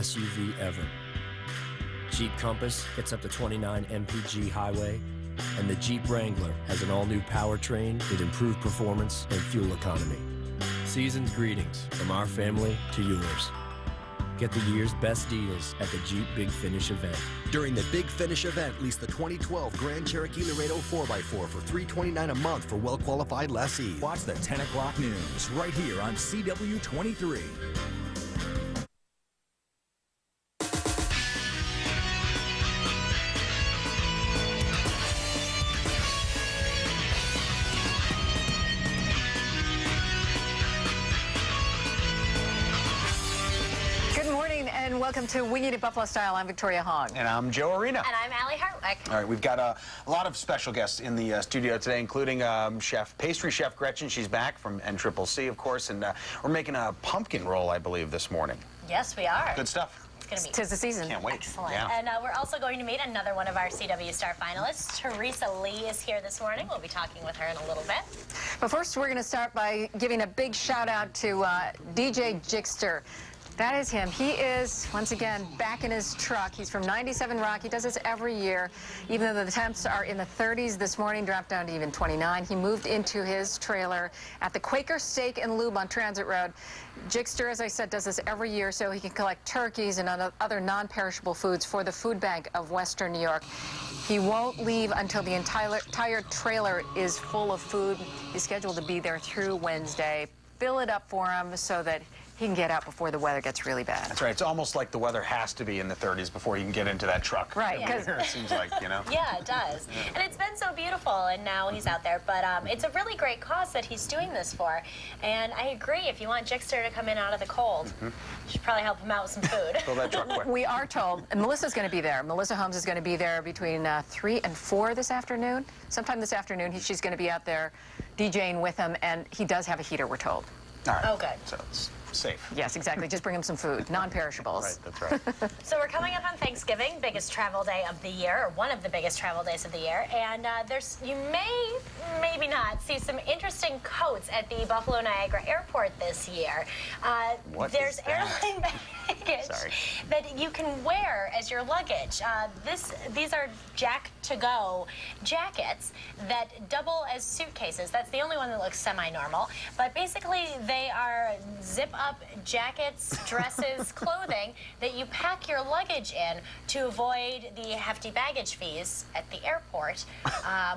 SUV ever. Jeep Compass gets up to 29 mpg highway, and the Jeep Wrangler has an all-new powertrain with improved performance and fuel economy. Season's greetings from our family to yours. Get the year's best deals at the Jeep Big Finish event. During the Big Finish event, lease the 2012 Grand Cherokee Laredo 4x4 for $329 a month for well-qualified lessees. Watch the 10 o'clock news right here on CW23. And welcome to Winging It Buffalo Style. I'm Victoria Hong. And I'm Joe Arena. And I'm Allie Hartwick. All right, we've got a lot of special guests in the studio today, including pastry chef Gretchen. She's back from NCCC, of course, and we're making a pumpkin roll, I believe, this morning. Yes, we are. Good stuff. It's going to be. 'Tis the season. Can't wait. Excellent. Yeah. And we're also going to meet another one of our CW Star finalists. Teresa Lee is here this morning. We'll be talking with her in a little bit. But first, we're going to start by giving a big shout out to DJ Jigster. That is him. He is, once again, back in his truck. He's from 97 Rock. He does this every year. Even though the temps are in the 30s this morning, dropped down to even 29. He moved into his trailer at the Quaker Steak and Lube on Transit Road. Jigster, as I said, does this every year so he can collect turkeys and other non-perishable foods for the food bank of Western New York. He won't leave until the entire trailer is full of food. He's scheduled to be there through Wednesday. Fill it up for him so that he can get out before the weather gets really bad. That's right. It's almost like the weather has to be in the 30s before you can get into that truck. Right. Yeah. It seems like, you know. Yeah, it does. And it's been so beautiful, and now he's out there. But it's a really great cause that he's doing this for. And I agree, if you want Jigster to come in out of the cold, you should probably help him out with some food. Fill that truck quick. We are told, and Melissa's going to be there. Melissa Holmes is going to be there between 3 and 4 this afternoon. Sometime this afternoon, she's going to be out there DJing with him, and he does have a heater, we're told. All right. Oh, good. So it's safe. Yes, exactly. Just bring him some food, non-perishables. Right, that's right. So we're coming up on Thanksgiving, biggest travel day of the year, or one of the biggest travel days of the year. And you may, maybe not, see some interesting coats at the Buffalo Niagara Airport this year. There's airline baggage that you can wear as your luggage. These are Jack-to-go jackets that double as suitcases. That's the only one that looks semi-normal. But basically, they are zip-up jackets, dresses, clothing that you pack your luggage in to avoid the hefty baggage fees at the airport.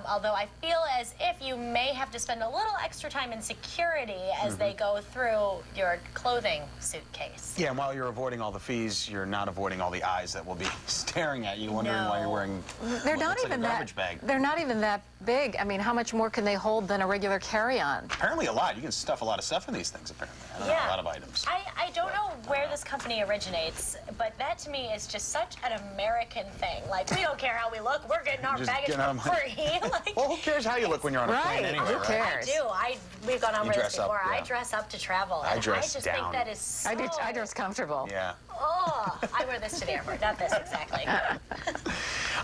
Although I feel as if you may have to spend a little extra time in security as they go through your clothing suitcase. Yeah, and while you're avoiding all the fees, you're not avoiding all the eyes that will be staring at you, wondering why you're wearing They're not like even a garbage bag. They're not even that big. I mean, how much more can they hold than a regular carry-on? Apparently a lot. You can stuff a lot of stuff in these things, apparently. I don't know, a lot of items. I don't know where this company originates, but that to me is just such an American thing. Like, we don't care how we look, we're getting our baggage for free. Like, well, who cares how you look when you're on a plane anyway, who cares? I do. We've gone over this before. Up, yeah. I dress up to travel. I and dress I just down. think that is so... I dress comfortable. Yeah. Oh, I wear this to the airport. Not this, exactly.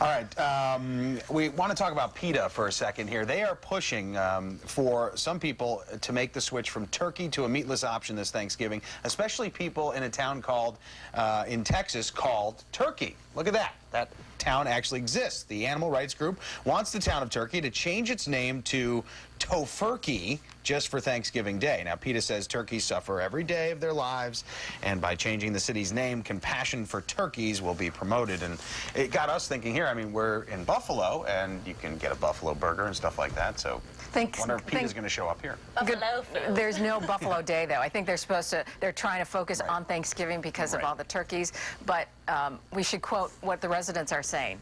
All right, we want to talk about PETA for a second here. They are pushing for some people to make the switch from turkey to a meatless option this Thanksgiving, especially people in a town called, in Texas, called Turkey. Look at that. That town actually exists. The animal rights group wants the town of Turkey to change its name to Tofurkey just for Thanksgiving Day. Now, PETA says turkeys suffer every day of their lives, and by changing the city's name, compassion for turkeys will be promoted. And it got us thinking here. I mean, we're in Buffalo, and you can get a buffalo burger and stuff like that. So I wonder if PETA's going to show up here. Buffalo food. There's no Buffalo Day, though. I think they're trying to focus on Thanksgiving because of all the turkeys. But we should quote what the residents are saying.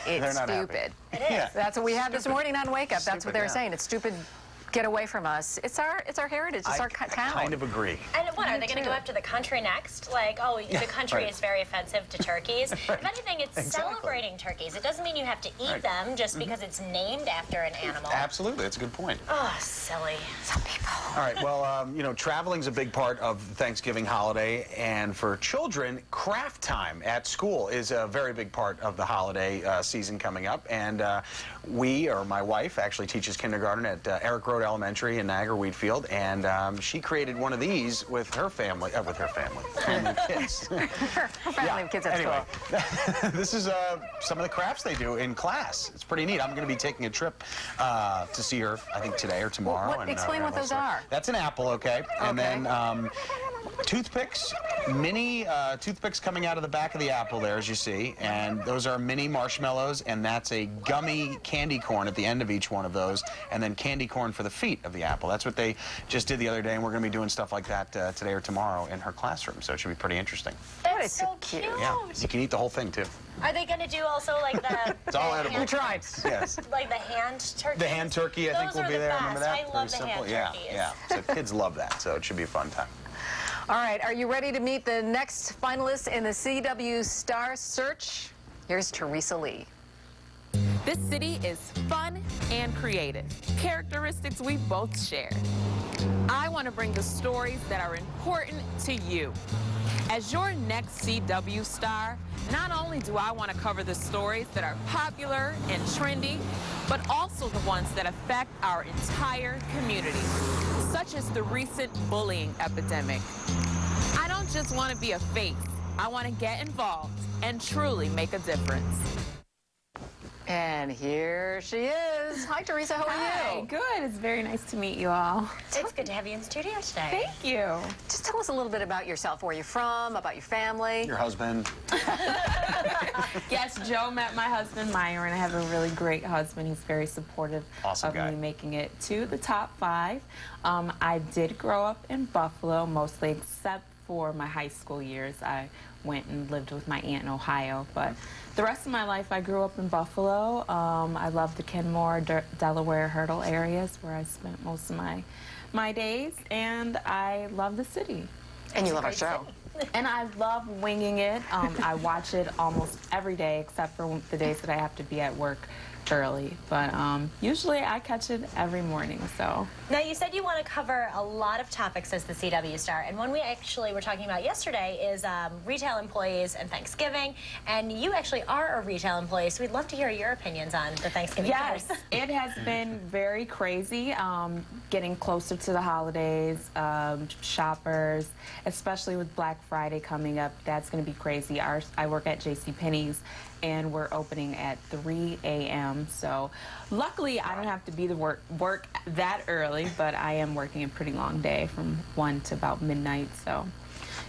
It's stupid. It is. That's what we had this morning on Wake Up. That's what they were saying. It's stupid. Get away from us. It's our heritage. It's our town. I kind of agree. And what, are they going to go after the country next? Like, oh, the country is very offensive to turkeys. If anything, it's celebrating turkeys. It doesn't mean you have to eat them just because it's named after an animal. Absolutely. That's a good point. Oh, silly. Some people. All right, well, you know, traveling's a big part of the Thanksgiving holiday, and for children, craft time at school is a very big part of the holiday season coming up. And my wife actually teaches kindergarten at Eric Road Elementary in Niagara Wheatfield, and she created one of these with her family, family of kids. Her family of kids, that's anyway, cool. this is some of the crafts they do in class. It's pretty neat. I'm going to be taking a trip to see her, I think today or tomorrow. Explain what those are. That's an apple, okay? And then toothpicks, mini toothpicks coming out of the back of the apple there, as you see, and those are mini marshmallows, and that's a gummy candy corn at the end of each one of those, and then candy corn for the feet of the apple. That's what they just did the other day, and we're going to be doing stuff like that today or tomorrow in her classroom, so it should be pretty interesting. That's so cute. Yeah, you can eat the whole thing, too. Are they going to do also like the... It's all edible. We tried. Yes. Like the hand turkey? The hand turkey, I think, will be there. Remember that? I love the hand turkeys. Yeah. So kids love that, so it should be a fun time. All right, are you ready to meet the next finalists in the CW Star Search? Here's Teresa Lee. This city is fun and creative, characteristics we both share. I want to bring the stories that are important to you. As your next CW star, not only do I want to cover the stories that are popular and trendy, but also the ones that affect our entire community, such as the recent bullying epidemic. I don't just want to be a face. I want to get involved and truly make a difference. And here she is. Hi, Teresa. How are Hi, you? good. It's very nice to meet you all. It's good to have you in studio today. Thank you. Just tell us a little bit about yourself, where you're from, about your family. Your husband. Yes, Joe met my husband, Myron. I have a really great husband. He's very supportive of me making it to the top 5. I did grow up in Buffalo, mostly, except for my high school years. I went and lived with my aunt in Ohio, but the rest of my life I grew up in Buffalo. I love the Kenmore, Delaware, Hurdle areas where I spent most of my days, and I love the city. And you love our show. And I love winging it. I watch it almost every day, except for the days that I have to be at work early. But usually I catch it every morning, so. Now, you said you want to cover a lot of topics as the CW star, and one we actually were talking about yesterday is retail employees and Thanksgiving, and you actually are a retail employee, so we'd love to hear your opinions on the Thanksgiving. Yes, it has been very crazy getting closer to the holidays, shoppers, especially with Black Friday coming up. That's going to be crazy. I work at JCPenney's, and we're opening at 3 a.m. So luckily I don't have to be to work that early, but I am working a pretty long day from 1 to about midnight. So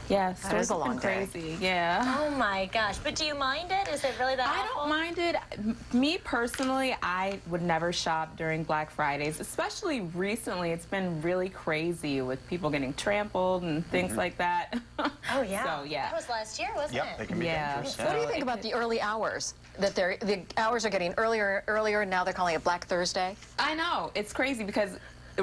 yeah, that is a long day. Crazy. Yeah. Oh my gosh, but do you mind it? Is it really that awful? I don't mind it. Me personally, I would never shop during Black Fridays, especially recently. It's been really crazy with people getting trampled and things like that. Oh yeah. So yeah. That was last year, wasn't it? Yep, they can be dangerous. What do you think about the early hours? That the hours are getting earlier and earlier, and now they're calling it Black Thursday? I know. It's crazy because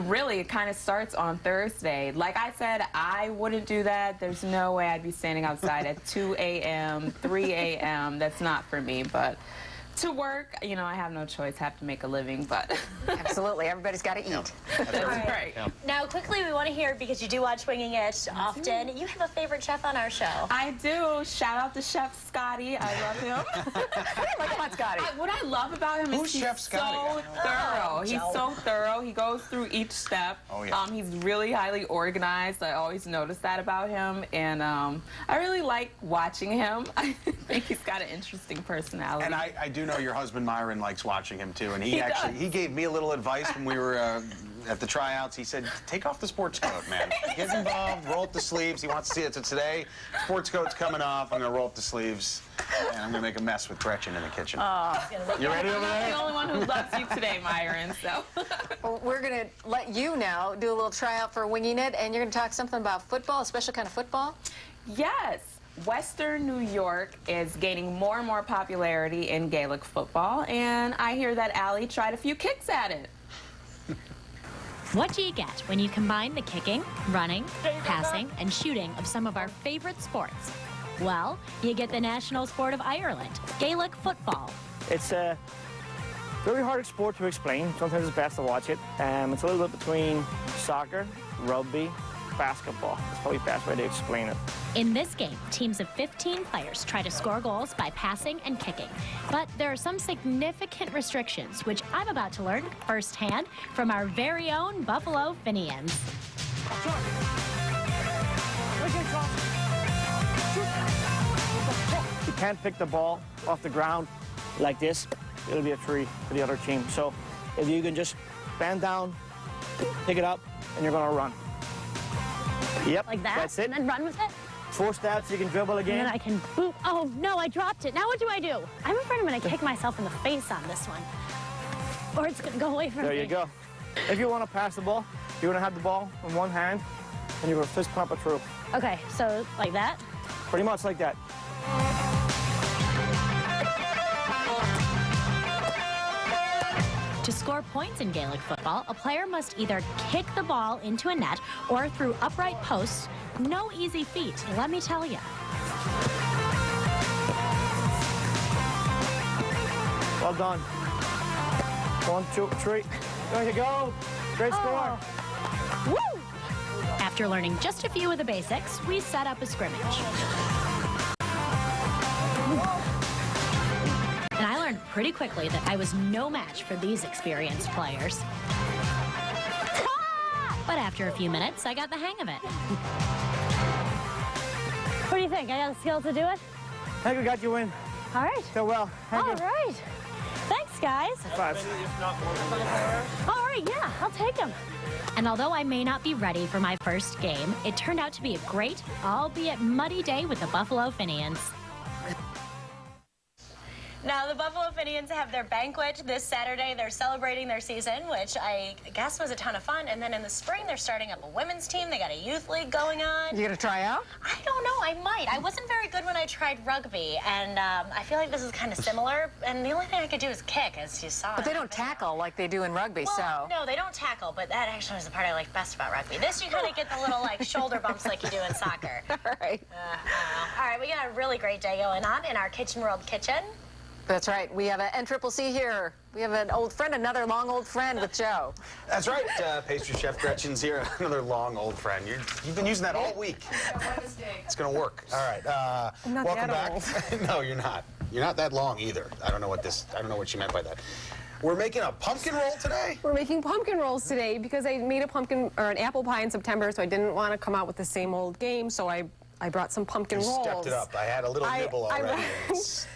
really it kind of starts on Thursday. Like I said, I wouldn't do that. There's no way I'd be standing outside at 2 a.m., 3 a.m. That's not for me. But to work, you know, I have no choice. Have to make a living, but Absolutely. Everybody's got to eat. that's right. Yeah. Now, quickly, we want to hear, because you do watch Winging It often, you have a favorite chef on our show. I do. Shout out to Chef Scotty. I love him. Come on, Scotty. What I love about him Who's is he's Chef Scotty? so thorough. He's Joe. so thorough. He goes through each step. Oh, yeah. He's really highly organized. I always notice that about him, and I really like watching him. I think he's got an interesting personality. And I do know your husband Myron likes watching him too, and he does. gave me a little advice when we were at the tryouts. He said, take off the sports coat, man. Get involved, roll up the sleeves. He wants to see it. So today, sports coat's coming off. I'm going to roll up the sleeves, and I'm going to make a mess with Gretchen in the kitchen. You ready over I'm not there? the only one who loves you today, Myron, so. Well, we're going to let you now do a little tryout for Winging It, and you're going to talk something about football, a special kind of football? Yes. Western New York is gaining more and more popularity in Gaelic football, and I hear that Allie tried a few kicks at it. What do you get when you combine the kicking, running, passing, and shooting of some of our favorite sports? Well, you get the national sport of Ireland, Gaelic football. It's a very hard sport to explain. Sometimes it's best to watch it. It's a little bit between soccer, rugby, basketball. That's probably the best way to explain it. In this game, teams of 15 players try to score goals by passing and kicking. But there are some significant restrictions, which I'm about to learn firsthand from our very own Buffalo Finians. You can't pick the ball off the ground like this. It'll be a free for the other team. So if you can just bend down, pick it up, and you're going to run. Yep, Like that? that's it. And then run with it? 4 steps, you can dribble again. And then I can boop. Oh, no, I dropped it. Now what do I do? I'm afraid I'm going to kick myself in the face on this one. Or it's going to go away from me. There you go. If you want to pass the ball, you're going to have the ball in one hand, and you're going to fist pump it through. Okay, so like that? Pretty much like that. To score points in Gaelic football, a player must either kick the ball into a net or through upright posts. No easy feat, let me tell you. Well done. 1, 2, 3. There you go. Great score. Woo! After learning just a few of the basics, we set up a scrimmage. And I learned pretty quickly that I was no match for these experienced players. But after a few minutes, I got the hang of it. What do you think? I got the skill to do it? I think we got you in. All right. So well. Thank you. All right. Thanks, guys. 5. All right, yeah, I'll take them. And although I may not be ready for my first game, it turned out to be a great, albeit muddy day with the Buffalo Finians. Now, the Buffalo Finians have their banquet this Saturday. They're celebrating their season, which I guess was a ton of fun. And then in the spring, they're starting up a women's team. They got a youth league going on. You gonna try out? I don't know. I might. I wasn't very good when I tried rugby, and I feel like this is kind of similar. And the only thing I could do is kick, as you saw. But they don't tackle like they do in rugby, Well, so. no, they don't tackle, but that actually was the part I like best about rugby. This, you kind of get the little, like, shoulder bumps like you do in soccer. All right. I don't know. All right, we got a really great day going on in our Kitchen World kitchen. That's right. We have an NCCC here. We have an old friend, another long old friend with Joe. That's right. Pastry chef Gretchen's here. Another long old friend. You've been using that all week. It's going to work. All right. I'm not welcome that back. No, you're not. You're not that long either. I don't know what she meant by that. We're making a pumpkin roll today? We're making pumpkin rolls today because I made a pumpkin or an apple pie in September, so I didn't want to come out with the same old game, so I brought some pumpkin rolls. You stepped it up. I had a little nibble already.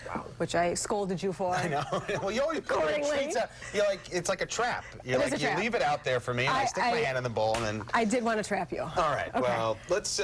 Wow. Which I scolded you for. I know. Well, you always it's like a trap. You leave it out there for me, and I stick my hand in the bowl, and then. I did want to trap you. All right. Okay. Well, let's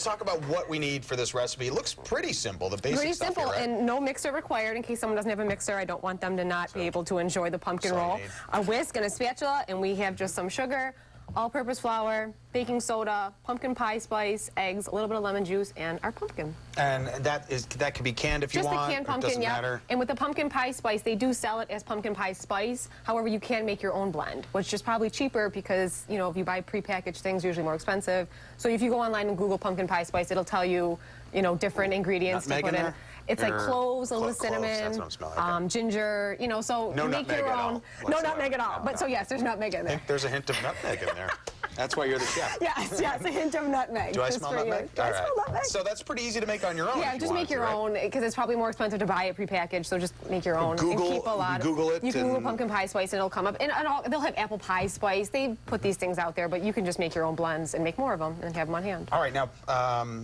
talk about what we need for this recipe. It looks pretty simple. The basic pretty stuff simple, here, right? and no mixer required. In case someone doesn't have a mixer, I don't want them to not be able to enjoy the pumpkin roll. A whisk and a spatula, and we have just some sugar, all-purpose flour, baking soda, pumpkin pie spice, eggs, a little bit of lemon juice, and our pumpkin. And that could be canned if you want. Just a canned pumpkin, it doesn't matter. And with the pumpkin pie spice, they do sell it as pumpkin pie spice. However, you can make your own blend, which is probably cheaper because, you know, if you buy prepackaged things, usually more expensive. So if you go online and Google pumpkin pie spice, it'll tell you, you know, different ingredients to put in. It's like cloves, a little cinnamon, that's what I'm smelling. Okay. Ginger, you know, so no make your own. No nutmeg at all. But so yes, there's nutmeg in there. There's a hint of nutmeg in there. That's why you're the chef. Yes, a hint of nutmeg. Do I smell nutmeg? I smell nutmeg. So that's pretty easy to make on your own. Yeah, just make your own, because it's probably more expensive to buy it prepackaged, so just make your own. Google, and keep a lot. Google it. You can Google pumpkin pie spice and it'll come up. And they'll have apple pie spice. They put these things out there, but you can just make your own blends and make more of them and have them on hand. All right, now,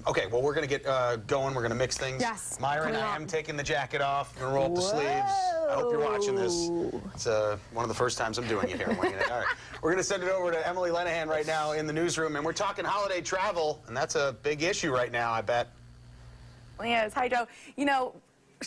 okay, well, we're going to get going. We're going to mix things. Yes. Myra and I am taking the jacket off. We're going to roll up the sleeves. I hope you're watching this. It's one of the first times I'm doing it here. All right. We're going to send it over to Emily Lenahan right now in the newsroom, and we're talking holiday travel, and that's a big issue right now, I bet. Well, yes. Hi, Joe. You know,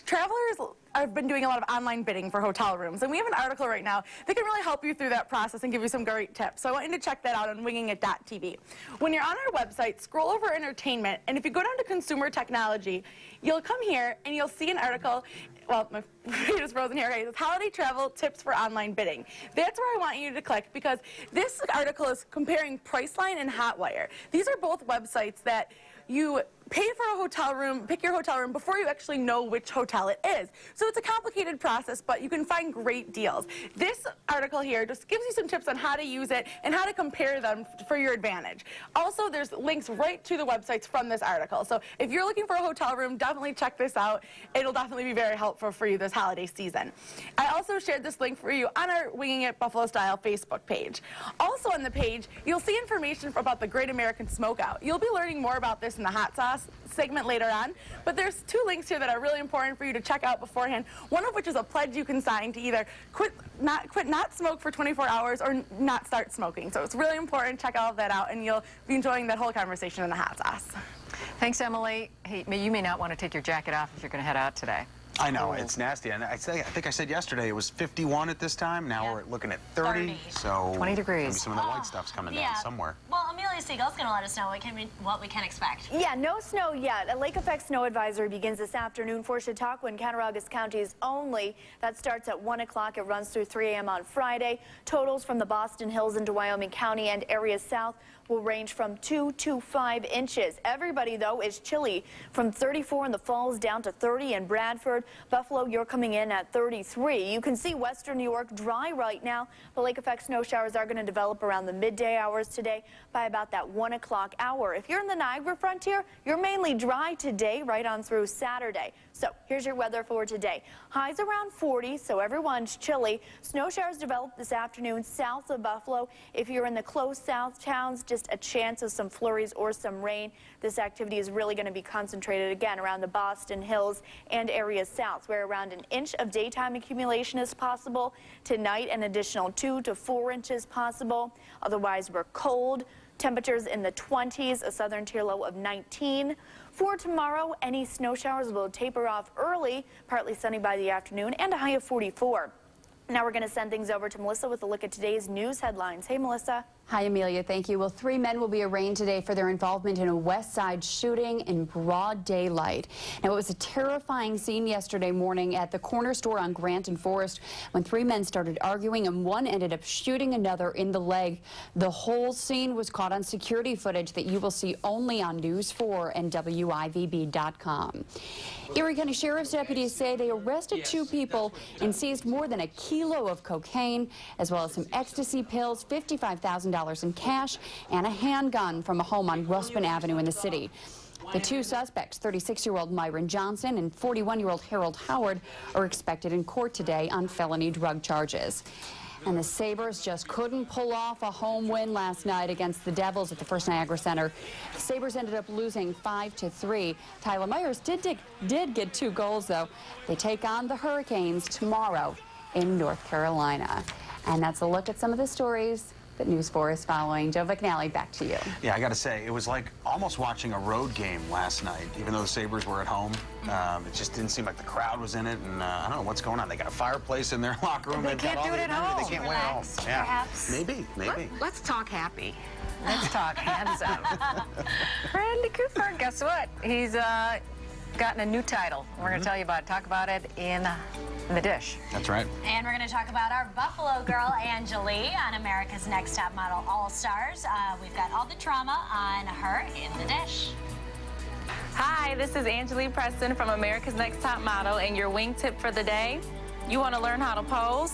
travelers have been doing a lot of online bidding for hotel rooms, and we have an article right now that can really help you through that process and give you some great tips. So I want you to check that out on wingingit.tv. When you're on our website, scroll over entertainment, and if you go down to consumer technology, you'll come here and you'll see an article. Well, my read is frozen here. Okay, it's holiday travel tips for online bidding. That's where I want you to click, because this article is comparing Priceline and Hotwire. These are both websites that you pay for a hotel room, pick your hotel room before you actually know which hotel it is. So it's a complicated process, but you can find great deals. This article here just gives you some tips on how to use it and how to compare them for your advantage. Also, there's links right to the websites from this article. So if you're looking for a hotel room, definitely check this out. It'll definitely be very helpful for you this holiday season. I also shared this link for you on our Winging It Buffalo Style Facebook page. Also on the page, you'll see information about the Great American Smokeout. You'll be learning more about this in the hot sauce segment later on, but there's 2 links here that are really important for you to check out beforehand, one of which is a pledge you can sign to either quit not smoke for 24 hours or not start smoking. So it's really important. Check all of that out, and you'll be enjoying that whole conversation in the hot sauce. Thanks, Emily. Hey, you may not want to take your jacket off if you're going to head out today. I know, it's nasty. And I think I said yesterday it was 51 at this time. Now we're looking at 30. So 20 degrees. Maybe some of the white stuff's coming down somewhere. Well, Amelia Siegel's going to let us know what we can expect. Yeah, no snow yet. A lake effect snow advisory begins this afternoon for Chautauqua and Cattaraugus counties only. That starts at 1 o'clock. It runs through 3 a.m. on Friday. Totals from the Boston Hills into Wyoming County and areas south will range from 2 to 5 inches. Everybody, though, is chilly. From 34 in the Falls down to 30 in Bradford. Buffalo, you're coming in at 33. You can see western New York dry right now. The lake effect snow showers are going to develop around the midday hours today by about that 1 o'clock hour. If you're in the Niagara Frontier, you're mainly dry today right on through Saturday. So here's your weather for today. Highs around 40, so everyone's chilly. Snow showers develop this afternoon south of Buffalo. If you're in the close south towns, just a chance of some flurries or some rain. This activity is really going to be concentrated again around the Boston Hills and areas south, where around an inch of daytime accumulation is possible. Tonight, an additional 2 to 4 inches possible. Otherwise, we're cold. Temperatures in the 20s, a southern tier low of 19. For tomorrow, any snow showers will taper off early, partly sunny by the afternoon, and a high of 44. Now we're going to send things over to Melissa with a look at today's news headlines. Hey, Melissa. Hi, Amelia. Thank you. Well, 3 men will be arraigned today for their involvement in a West Side shooting in broad daylight. Now, it was a terrifying scene yesterday morning at the corner store on Grant and Forest when 3 men started arguing and one ended up shooting another in the leg. The whole scene was caught on security footage that you will see only on News 4 and WIVB.com. Erie County Sheriff's deputies say they arrested 2 people and seized more than 1 kilo of cocaine, as well as some ecstasy pills, $55,000 in cash, and a handgun from a home on Ruspin Avenue in the city. The 2 suspects, 36-year-old Myron Johnson and 41-year-old Harold Howard, are expected in court today on felony drug charges. And the Sabres just couldn't pull off a home win last night against the Devils at the First Niagara Center. The Sabres ended up losing 5-3. Tyler Myers did get 2 goals, though. They take on the Hurricanes tomorrow in North Carolina. And that's a look at some of the stories that News 4 is following. Joe McNally, back to you. Yeah, I got to say, it was like almost watching a road game last night, even though the Sabres were at home. It just didn't seem like the crowd was in it, and I don't know what's going on. They got a fireplace in their locker room. They can't do it at home. They can't win at home. Yeah, perhaps. Maybe. Let's talk happy. Let's talk handsome. Randy Cooper, guess what? He's gotten a new title. We're going to tell you about it. Talk about it in the dish. That's right. And we're going to talk about our Buffalo girl, Anjali, on America's Next Top Model All-Stars. We've got all the drama on her in the dish. Hi, this is Anjali Preston from America's Next Top Model, and your wing tip for the day: you want to learn how to pose?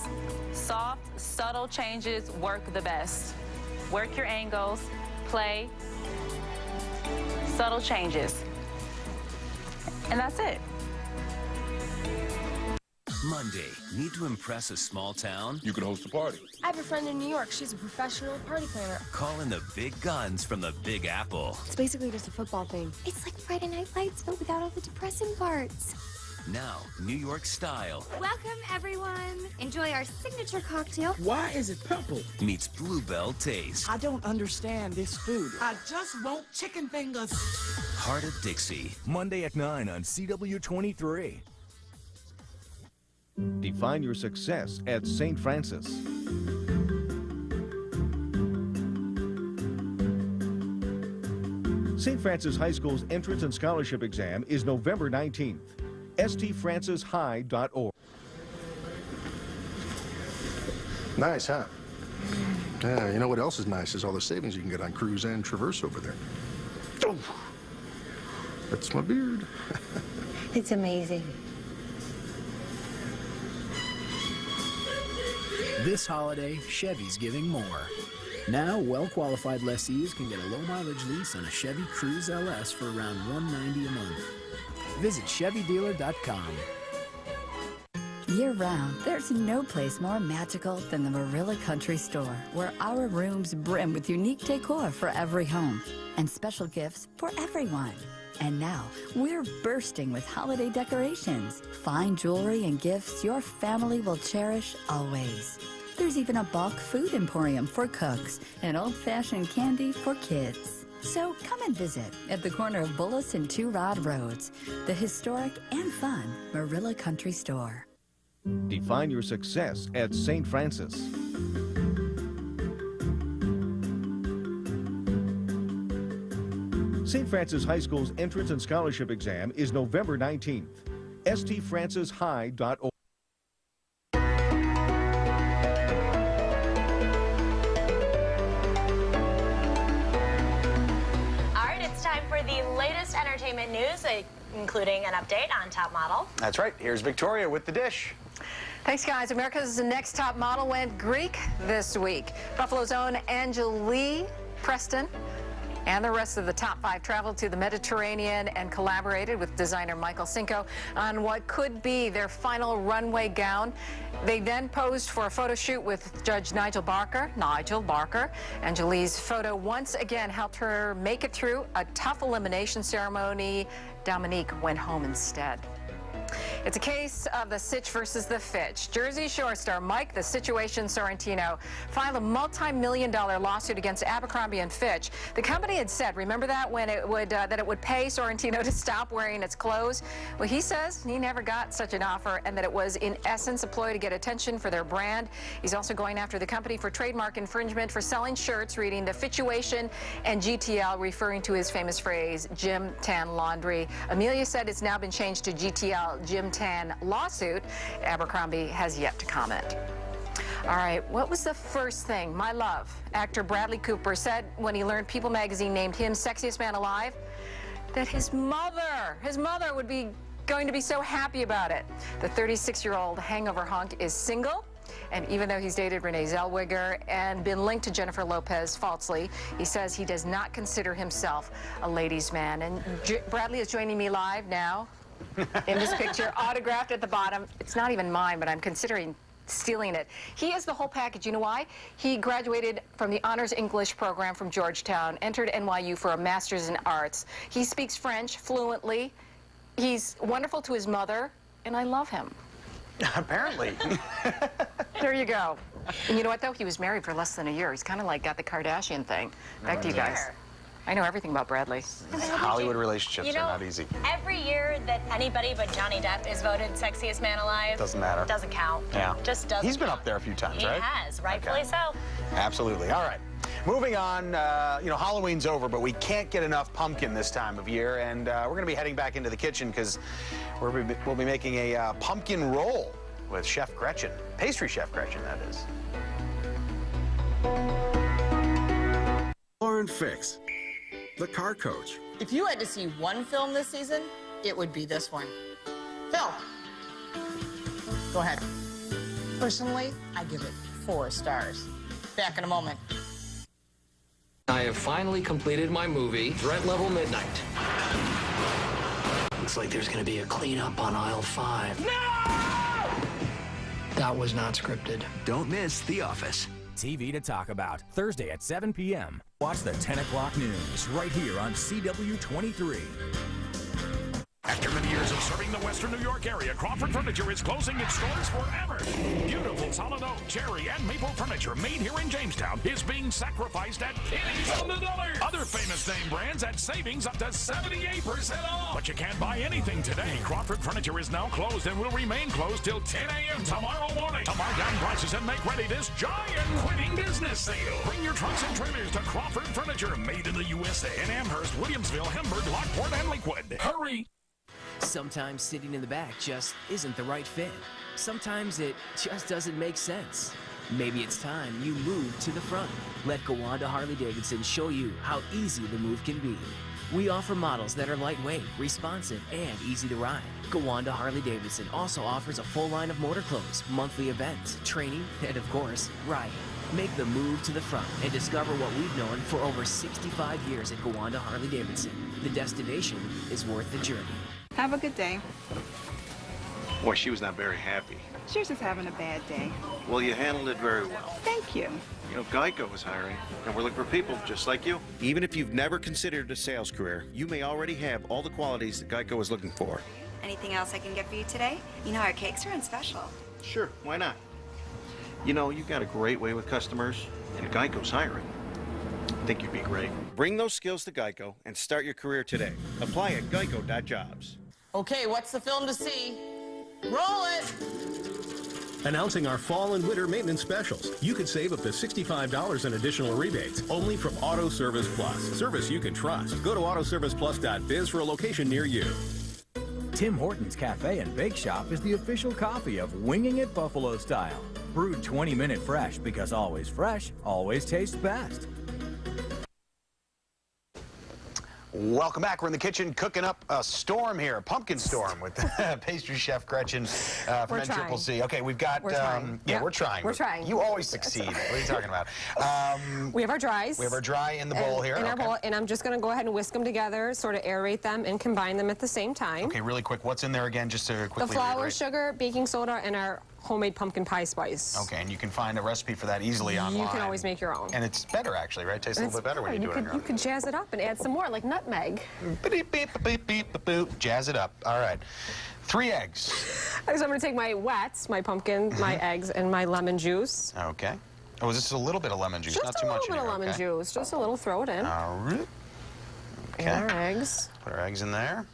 Soft, subtle changes work the best. Work your angles, play, subtle changes. And that's it. Monday, need to impress a small town? You can host a party. I have a friend in New York. She's a professional party planner. Call in the big guns from the Big Apple. It's basically just a football thing. It's like Friday Night Lights, but without all the depressing parts. Now, New York style Welcome, everyone. Enjoy our signature cocktail. Why is it purple? meets Bluebell taste. I don't understand this food. I just want chicken fingers. Heart of Dixie. Monday at 9 on CW23. Define your success at St. Francis. St. Francis High School's entrance and scholarship exam is November 19th. stfrancishigh.org. Nice, huh? Yeah, you know what else is nice is all the savings you can get on Cruise and Traverse over there. Oh. That's my beard. It's amazing. This holiday, Chevy's giving more. Now, well-qualified lessees can get a low-mileage lease on a Chevy Cruze LS for around $190 a month. Visit ChevyDealer.com. Year-round, there's no place more magical than the Marilla Country Store, where our rooms brim with unique decor for every home and special gifts for everyone. And now, we're bursting with holiday decorations, fine jewelry and gifts your family will cherish always. There's even a bulk food emporium for cooks and old-fashioned candy for kids. So come and visit at the corner of Bullis and Two Rod Roads, the historic and fun Marilla Country Store. Define your success at St. Francis. St. Francis High School's entrance and scholarship exam is November 19th. stfrancishigh.org. The latest entertainment news, including an update on Top Model. That's right. Here's Victoria with the dish. Thanks, guys. America's Next Top Model went Greek this week. Buffalo's own Angelique Preston and the rest of the top 5 traveled to the Mediterranean and collaborated with designer Michael Cinco on what could be their final runway gown. They then posed for a photo shoot with Judge Nigel Barker. Angelique's photo once again helped her make it through a tough elimination ceremony. Dominique went home instead. It's a case of the Sitch versus the Fitch. Jersey Shore star Mike the Situation Sorrentino filed a multi-million-dollar lawsuit against Abercrombie & Fitch. The company had said, remember that, when it would that it would pay Sorrentino to stop wearing its clothes? Well, he says he never got such an offer and that it was in essence a ploy to get attention for their brand. He's also going after the company for trademark infringement for selling shirts reading the Fitchuation and GTL, referring to his famous phrase, Gym Tan Laundry. Amelia said it's now been changed to GTL, Gym Tan Lawsuit. Abercrombie has yet to comment. All right, what was the first thing my love, actor Bradley Cooper, said when he learned People magazine named him Sexiest Man Alive? That his mother would be going to be so happy about it. The 36-year-old hangover hunk is single, and even though he's dated Renee Zellweger and been linked to Jennifer Lopez falsely, he says he does not consider himself a ladies' man. And Bradley is joining me live now in this picture, autographed at the bottom. It's not even mine, but I'm considering stealing it. He has the whole package. You know why? He graduated from the Honors English program from Georgetown, entered NYU for a master's in arts. He speaks French fluently. He's wonderful to his mother, and I love him. Apparently. There you go. And you know what, though? He was married for less than a year. He's kind of like got the Kardashian thing. Back to you guys. I know everything about Bradley. Hollywood relationships are not easy. Every year that anybody but Johnny Depp is voted Sexiest Man Alive, doesn't matter. Doesn't count. Yeah. Just doesn't. He's been up there a few times, right? He has, rightfully so. Absolutely. All right. Moving on, you know, Halloween's over, but we can't get enough pumpkin this time of year, and we're going to be heading back into the kitchen because we'll be making a pumpkin roll with Chef Gretchen. Pastry Chef Gretchen, that is. Lauren Fix, the car coach. If you had to see one film this season, it would be this one. Phil, go ahead. Personally, I give it 4 stars. Back in a moment. I have finally completed my movie, Threat Level Midnight. Looks like there's going to be a cleanup on aisle 5. No! That was not scripted. Don't miss The Office. TV to talk about, Thursday at 7 p.m. Watch the 10 o'clock news right here on CW23. After many years of serving the Western New York area, Crawford Furniture is closing its doors forever. Beautiful solid oak, cherry, and maple furniture made here in Jamestown is being sacrificed at pennies on the dollar. Other famous name brands at savings up to 78% off. But you can't buy anything today. Crawford Furniture is now closed and will remain closed till 10 a.m. tomorrow morning. To mark down prices and make ready this giant quitting business sale. Bring your trucks and trailers to Crawford Furniture, made in the USA in Amherst, Williamsville, Hamburg, Lockport, and Lakewood. Hurry! Sometimes sitting in the back just isn't the right fit. Sometimes it just doesn't make sense. Maybe it's time you move to the front. Let Gowanda Harley-Davidson show you how easy the move can be. We offer models that are lightweight, responsive, and easy to ride. Gowanda Harley-Davidson also offers a full line of motor clothes, monthly events, training, and of course, riding. Make the move to the front and discover what we've known for over 65 years at Gowanda Harley-Davidson. The destination is worth the journey. Have a good day. Boy, she was not very happy. She was just having a bad day. Well, you handled it very well. Thank you. You know, Geico is hiring, and we're looking for people just like you. Even if you've never considered a sales career, you may already have all the qualities that Geico is looking for. Anything else I can get for you today? You know, our cakes are on special. Sure, why not? You know, you've got a great way with customers, and Geico's hiring. I think you'd be great. Bring those skills to Geico and start your career today. Apply at geico.jobs. Okay, what's the film to see? Roll it! Announcing our fall and winter maintenance specials. You could save up to $65 in additional rebates, only from Auto Service Plus. Service you can trust. Go to autoserviceplus.biz for a location near you. Tim Hortons Cafe and Bake Shop is the official coffee of Winging It Buffalo Style. Brewed 20-minute fresh, because always fresh always tastes best. Welcome back. We're in the kitchen cooking up a storm here, a pumpkin storm with pastry chef Gretchen from NCCC. Okay, we've got, we're trying. We're trying. You always succeed. What are you talking about? We have our dries. We have our dry in the bowl here. In our bowl, and I'm just going to go ahead and whisk them together, sort of aerate them and combine them at the same time. Okay, really quick. What's in there again, just to quickly The flour, sugar, baking soda, and our homemade pumpkin pie spice. Okay, and you can find a recipe for that easily online. You can always make your own. And it's better, actually, right? It tastes a little bit better when you do it on your own. You could jazz it up and add some more, like nutmeg. Jazz it up. All right. 3 eggs. So I'm going to take my wets, my pumpkin, my eggs, and my lemon juice. Okay. Oh, is this a little bit of lemon juice? Not too much. Just a little bit of lemon juice. Just a little. Throw it in. All right. Okay. And our eggs. Put our eggs in there.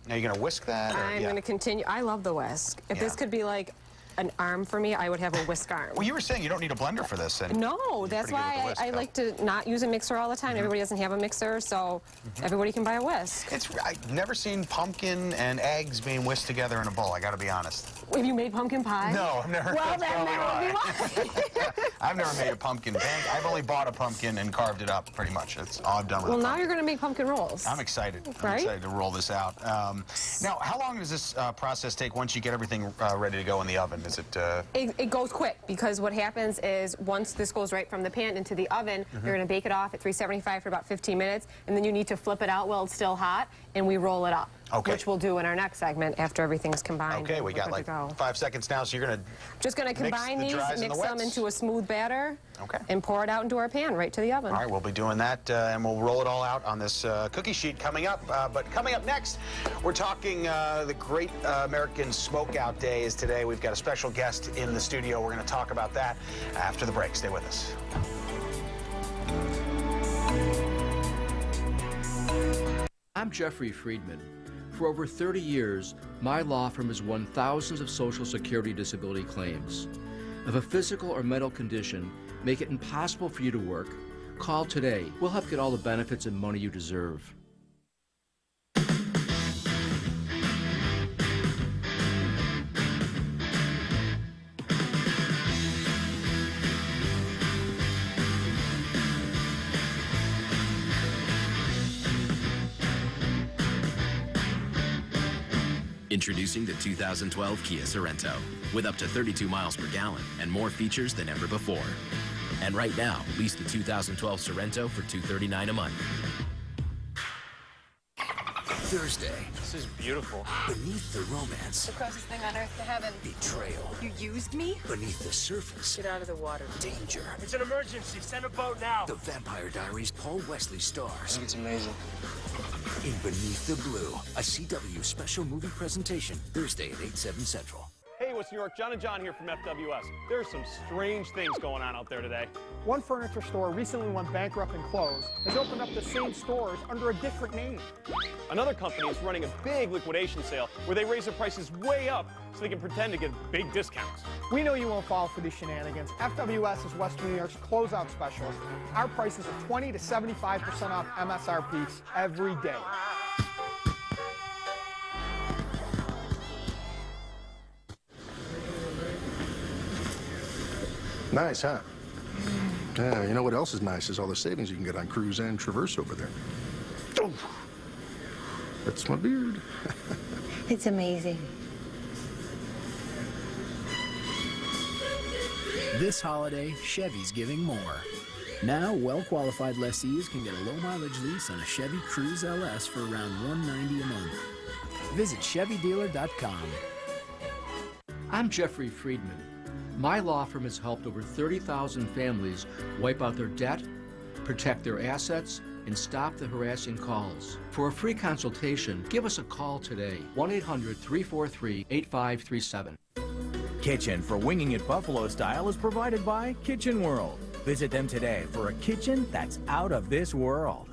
Now you're going to whisk that? I'm going to continue. I love the whisk. If this could be like an arm for me, I would have a whisk arm. Well, you were saying you don't need a blender for this. And no, that's why I like to not use a mixer all the time. Everybody doesn't have a mixer, so everybody can buy a whisk. I've never seen pumpkin and eggs being whisked together in a bowl, I got to be honest. Have you made pumpkin pie? No, I've never. Well, that would be why. I've never made a pumpkin pan. I've only bought a pumpkin and carved it up, pretty much. That's all I've done with it. Well, now you're going to make pumpkin rolls. I'm excited. Right? I'm excited to roll this out. Now, how long does this process take once you get everything ready to go in the oven? Is it... It goes quick, because what happens is once this goes right from the pan into the oven, you're going to bake it off at 375 for about 15 minutes, and then you need to flip it out while it's still hot, and we roll it up. Okay. Which we'll do in our next segment after everything's combined. Okay, we got like 5 seconds now, so you're going to just going to combine these, mix them into a smooth batter, and pour it out into our pan, right to the oven. All right, we'll be doing that, and we'll roll it all out on this cookie sheet coming up. But coming up next, we're talking the Great American Smokeout Day is today. We've got a special guest in the studio. We're going to talk about that after the break. Stay with us. I'm Jeffrey Friedman. For over 30 years, my law firm has won thousands of Social Security disability claims. If a physical or mental condition make it impossible for you to work, call today. We'll help get all the benefits and money you deserve. Introducing the 2012 Kia Sorento, with up to 32 miles per gallon and more features than ever before. And right now, lease the 2012 Sorento for $239 a month. Thursday. This is beautiful. Beneath the romance. The closest thing on earth to heaven. Betrayal. You used me? Beneath the surface. Get out of the water. Danger. It's an emergency. Send a boat now. The Vampire Diaries Paul Wesley stars. I think it's amazing. In Beneath the Blue, a CW special movie presentation, Thursday at 8/7 Central. Hey, what's New York? John and John here from FWS. There are some strange things going on out there today. One furniture store recently went bankrupt and closed, has opened up the same stores under a different name. Another company is running a big liquidation sale where they raise their prices way up so they can pretend to get big discounts. We know you won't fall for these shenanigans. FWS is Western New York's closeout specialist. Our prices are 20 to 75% off MSRP every day. Nice, huh? Yeah, you know what else is nice is all the savings you can get on Cruise and Traverse over there. Oh, That's my beard. It's amazing. This holiday, Chevy's giving more. Now, well-qualified lessees can get a low-mileage lease on a Chevy Cruze LS for around $190 a month. Visit ChevyDealer.com. I'm Jeffrey Friedman. My law firm has helped over 30,000 families wipe out their debt, protect their assets, and stop the harassing calls. For a free consultation, give us a call today, 1-800-343-8537. Kitchen for Winging It Buffalo Style is provided by Kitchen World. Visit them today for a kitchen that's out of this world.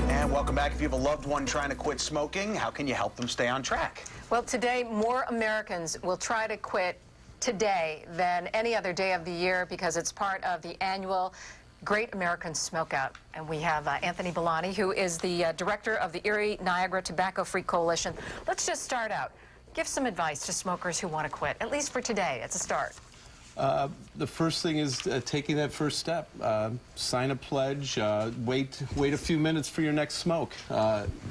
And welcome back. If you have a loved one trying to quit smoking, how can you help them stay on track? Well, today, more Americans will try to quit today than any other day of the year because it's part of the annual Great American Smokeout. And we have Anthony Bellani, who is the director of the Erie Niagara Tobacco Free Coalition. Let's just start out. Give some advice to smokers who want to quit, at least for today. It's a start. The first thing is taking that first step. Sign a pledge. Wait a few minutes for your next smoke.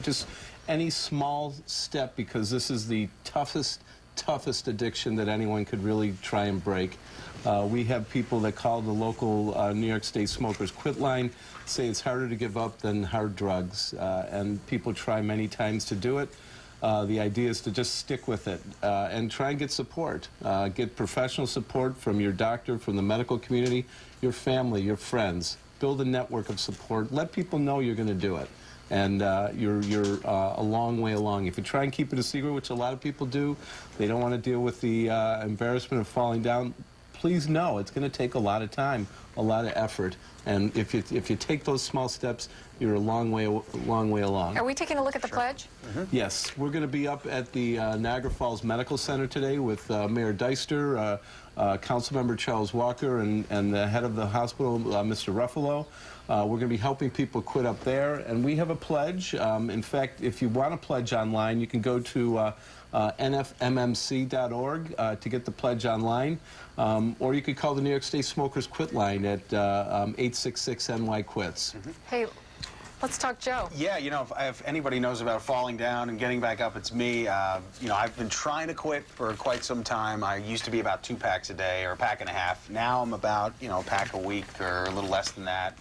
Just any small step, because this is the toughest addiction that anyone could really try and break. We have people that call the local New York State Smokers Quit line, say it's harder to give up than hard drugs, and people try many times to do it. The idea is to just stick with it and try and get support. Get professional support from your doctor, from the medical community, your family, your friends. Build a network of support. Let people know you're going to do it. And you're a long way along. If you try and keep it a secret, which a lot of people do, they don't want to deal with the embarrassment of falling down. Please know it's going to take a lot of time, a lot of effort, and if you take those small steps, you're a long way along. Are we taking a look at the pledge? Yes, we're going to be up at the Niagara Falls Medical Center today with Mayor Deister, Councilmember Charles Walker, and the head of the hospital, Mr. Ruffalo. We're going to be helping people quit up there, and we have a pledge. In fact, if you want to pledge online, you can go to nfmmc.org to get the pledge online, or you could call the New York State Smokers Quit line at 866-NY-QUITS. Hey, let's talk Joe. Yeah, you know, if anybody knows about falling down and getting back up, it's me. You know, I've been trying to quit for quite some time. I used to be about 2 packs a day or a pack and a half. Now I'm about, you know, a pack a week or a little less than that.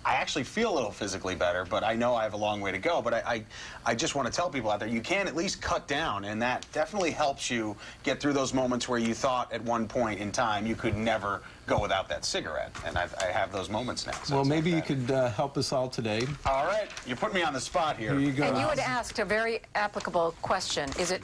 I actually feel a little physically better, but I know I have a long way to go. But I just want to tell people out there, you can at least cut down, and that definitely helps you get through those moments where you thought at one point in time you could never go without that cigarette. And I have those moments now. So well, maybe you could help us all today. All right. You put me on the spot here. Here you go. And you had asked a very applicable question. Is it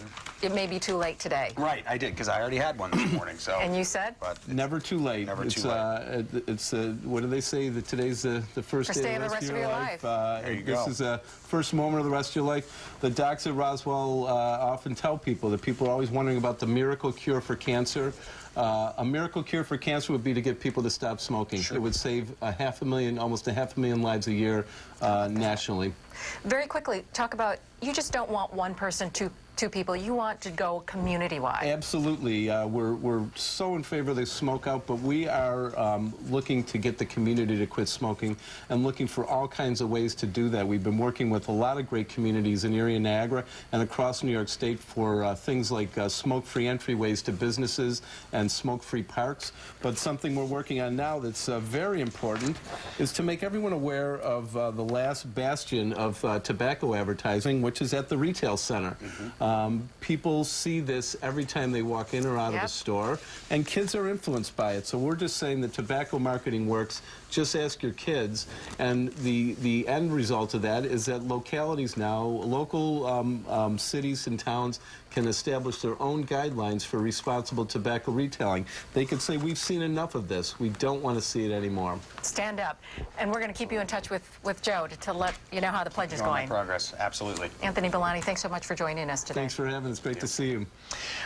may be too late today? Right, I did, because I already had one this morning. So. And you said? But never too late. Never too late. It's what do they say? That today's the first day of the rest of your life. There you go. This is a first moment of the rest of your life. The docs at Roswell often tell people that people are always wondering about the miracle cure for cancer. A miracle cure for cancer would be to get people to stop smoking. Sure. It would save almost a half a million lives a year nationally. Very quickly, talk about, you just don't want one person, two people. You want to go community-wide. Absolutely. We're so in favor of the smoke out, but we are looking to get the community to quit smoking and looking for all kinds of ways to do that. We've been working with a lot of great communities in Erie and Niagara and across New York State for things like smoke-free entryways to businesses and smoke-free parks. But something we're working on now that's very important is to make everyone aware of the last bastion of tobacco advertising, which is at the retail center. People see this every time they walk in or out of a store, and kids are influenced by it. So we're just saying that tobacco marketing works. Just ask your kids. And the end result of that is that localities now, local cities and towns can establish their own guidelines for responsible tobacco retailing. They could say, we've seen enough of this. We don't want to see it anymore. Stand up. And we're going to keep you in touch with Joe to let you know how the pledge is Going going. in progress, absolutely. Anthony Bellani, thanks so much for joining us today. Thanks for having us. Great to see you.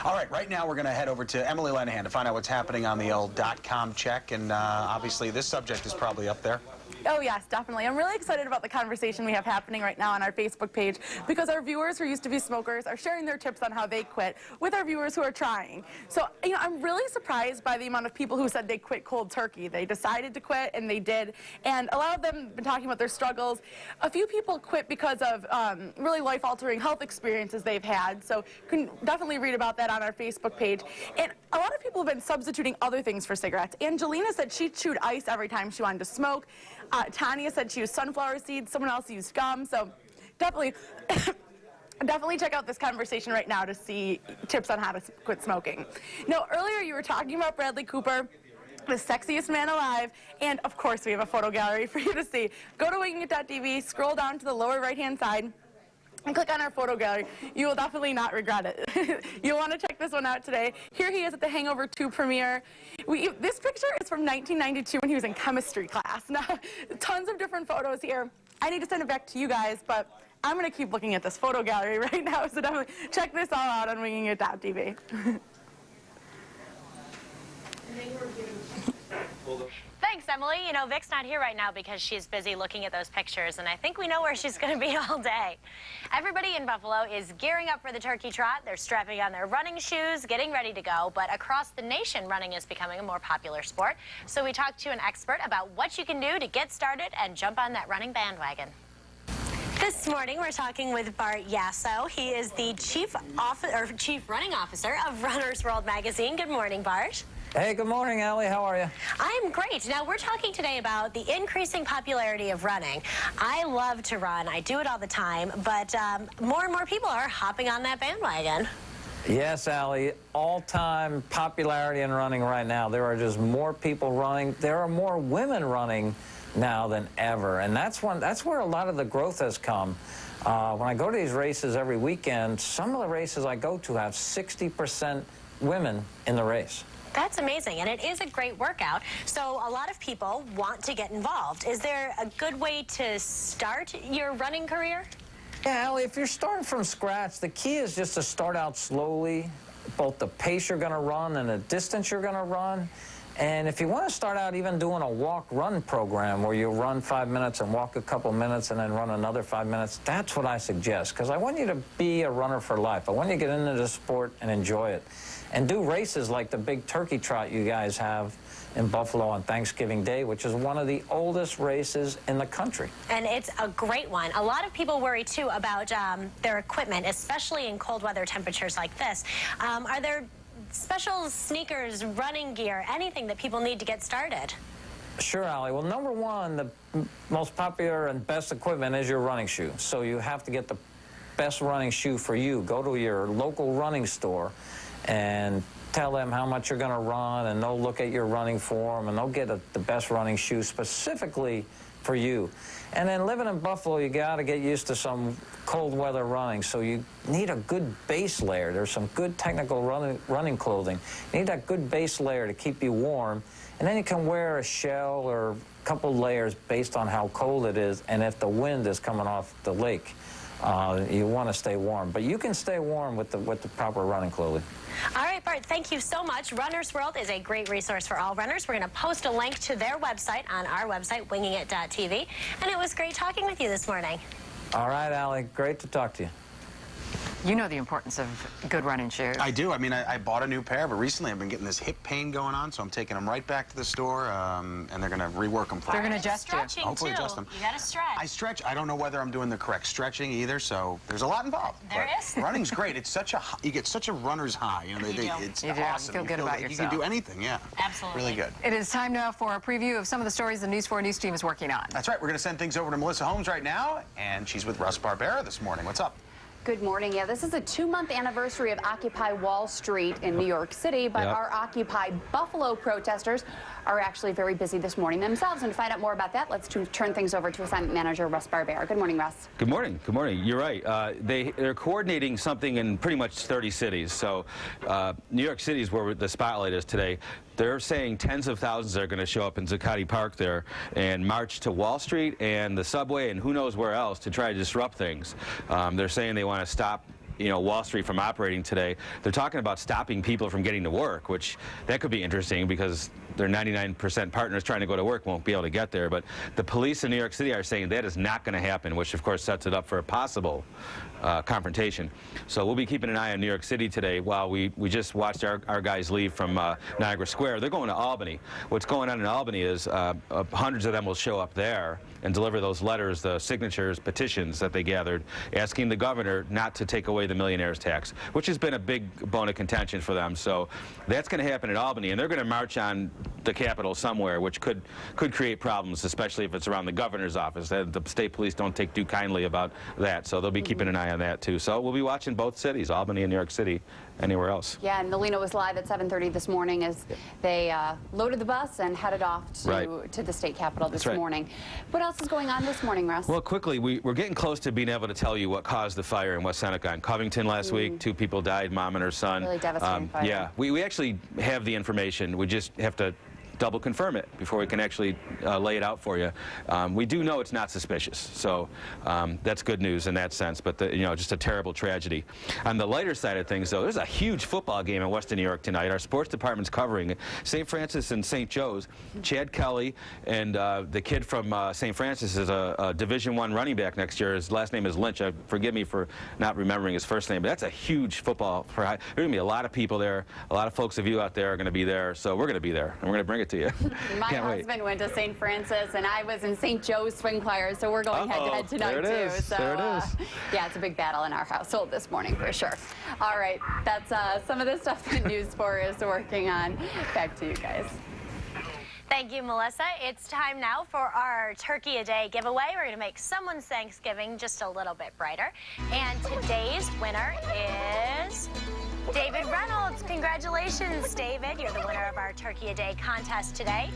All right, right now we're going to head over to Emily Lenahan to find out what's happening on the old .com check, and obviously this subject is probably up there. Oh, yes, definitely. I'm really excited about the conversation we have happening right now on our Facebook page because our viewers who used to be smokers are sharing their tips on how they quit with our viewers who are trying. So, you know, I'm really surprised by the amount of people who said they quit cold turkey. They decided to quit, and they did. And a lot of them have been talking about their struggles. A few people quit because of really life-altering health experiences they've had. So you can definitely read about that on our Facebook page. And a lot of people have been substituting other things for cigarettes. Angelina said she chewed ice every time she wanted to smoke. Tanya said she used sunflower seeds. Someone else used gum. So definitely, definitely check out this conversation right now to see tips on how to quit smoking. Now, earlier you were talking about Bradley Cooper, the sexiest man alive, and of course we have a photo gallery for you to see. Go to wingingit.tv, scroll down to the lower right-hand side, and click on our photo gallery. You will definitely not regret it. You'll want to check this one out today. Here he is at the Hangover 2 premiere. This picture is from 1992 when he was in chemistry class. Now, tons of different photos here. I need to send it back to you guys, but I'm going to keep looking at this photo gallery right now, so definitely check this all out on wingingit.tv. Thanks, Emily. You know, Vic's not here right now because she's busy looking at those pictures, and I think we know where she's going to be all day. Everybody in Buffalo is gearing up for the turkey trot. They're strapping on their running shoes, getting ready to go, but across the nation, running is becoming a more popular sport. So we talked to an expert about what you can do to get started and jump on that running bandwagon. This morning, we're talking with Bart Yasso. He is the Chief Running Officer of Runner's World magazine. Good morning, Bart. Hey, good morning, Allie. How are you? I'm great. Now, we're talking today about the increasing popularity of running. I love to run. I do it all the time, but more and more people are hopping on that bandwagon. Yes, Allie. All-time popularity in running right now. There are just more people running. There are more women running now than ever, and that's where a lot of the growth has come. When I go to these races every weekend, some of the races I go to have 60% women in the race. That's amazing, and it is a great workout. So a lot of people want to get involved. Is there a good way to start your running career? Yeah, Allie, if you're starting from scratch, the key is just to start out slowly, both the pace you're going to run and the distance you're going to run. And if you want to start out even doing a walk-run program where you run 5 minutes and walk a couple minutes and then run another 5 minutes, that's what I suggest, because I want you to be a runner for life. I want you to get into the sport and enjoy it. And do races like the big turkey trot you guys have in Buffalo on Thanksgiving Day, which is one of the oldest races in the country. And it's a great one. A lot of people worry, too, about their equipment, especially in cold weather temperatures like this. Are there special sneakers, running gear, anything that people need to get started? Sure, Allie. Well, number one, the most popular and best equipment is your running shoe. So you have to get the best running shoe for you. Go to your local running store and tell them how much you're going to run, and they'll look at your running form, and they'll get the best running shoe specifically for you. And then living in Buffalo, you got to get used to some cold weather running, so you need a good base layer. There's some good technical running clothing. You need that good base layer to keep you warm, and then you can wear a shell or a couple layers based on how cold it is, and if the wind is coming off the lake. You want to stay warm, but you can stay warm with the proper running clothing. All right, Bart, thank you so much. Runner's World is a great resource for all runners. We're going to post a link to their website on our website, wingingit.tv. And it was great talking with you this morning. All right, Allie, great to talk to you. You know the importance of good running shoes. I do. I mean, I bought a new pair, but recently I've been getting this hip pain going on, so I'm taking them right back to the store, and they're going to rework them for me. They're going to adjust you. Hopefully adjust them. You got to stretch. I stretch. I don't know whether I'm doing the correct stretching either, so there's a lot involved. There is. Running's great. It's such a, you get such a runner's high. You know, it's awesome. You feel good about yourself. You can do anything, yeah. Absolutely. Really good. It is time now for a preview of some of the stories the News 4 News team is working on. That's right. We're going to send things over to Melissa Holmes right now, and she's with Russ Barbera this morning. What's up? Good morning. Yeah, this is a 2-month anniversary of Occupy Wall Street in New York City, but our Occupy Buffalo protesters are actually very busy this morning themselves. And to find out more about that, let's turn things over to assignment manager Russ Barbera. Good morning, Russ. Good morning. Good morning. You're right. They're coordinating something in pretty much 30 cities. So New York City is where the spotlight is today. they're saying tens of thousands are going to show up in Zuccotti Park there and march to Wall Street and the subway and who knows where else to try to disrupt things. They're saying they want to stop Wall Street from operating today. They're talking about stopping people from getting to work, which that could be interesting because their 99% partners trying to go to work won't be able to get there. But the police in New York City are saying that is not going to happen, which of course sets it up for a possible confrontation. So we'll be keeping an eye on New York City today while we just watched our guys leave from Niagara Square. They're going to Albany. What's going on in Albany is hundreds of them will show up there and deliver those letters, the signatures, petitions that they gathered, asking the governor not to take away the millionaire's tax, which has been a big bone of contention for them. So that's going to happen in Albany, and they're going to march on the Capitol somewhere, which could create problems, especially if it's around the governor's office. The state police don't take too kindly about that, so they'll be keeping an eye on that too. So we'll be watching both cities, Albany and New York City, anywhere else. Yeah, and Melina was live at 7:30 this morning as they loaded the bus and headed off to the state capitol this morning. What else is going on this morning, Russ? Well, quickly, we're getting close to being able to tell you what caused the fire in West Seneca. In Covington last week, 2 people died, mom and her son. Really devastating fire. Yeah, we actually have the information. We just have to double confirm it before we can actually lay it out for you. We do know it's not suspicious, so that's good news in that sense, but just a terrible tragedy. On the lighter side of things, though, there's a huge football game in Western New York tonight. Our sports department's covering it. St. Francis and St. Joe's. Chad Kelly and the kid from St. Francis is a Division I running back next year. His last name is Lynch. Forgive me for not remembering his first name, but that's a huge football. There are going to be a lot of people there. A lot of folks of you out there are going to be there, so we're going to be there, and we're going to bring it to you. My husband went to St. Francis, and I was in St. Joe's swing choir, so we're going head-to-head tonight, too. So, there it is. Yeah, it's a big battle in our household this morning, for sure. All right, that's some of the stuff that News 4 is working on. Back to you guys. Thank you, Melissa. It's time now for our Turkey a Day giveaway. We're going to make someone's Thanksgiving just a little bit brighter. And today's winner is David Reynolds. Congratulations, David. You're the winner of our Turkey a Day contest today.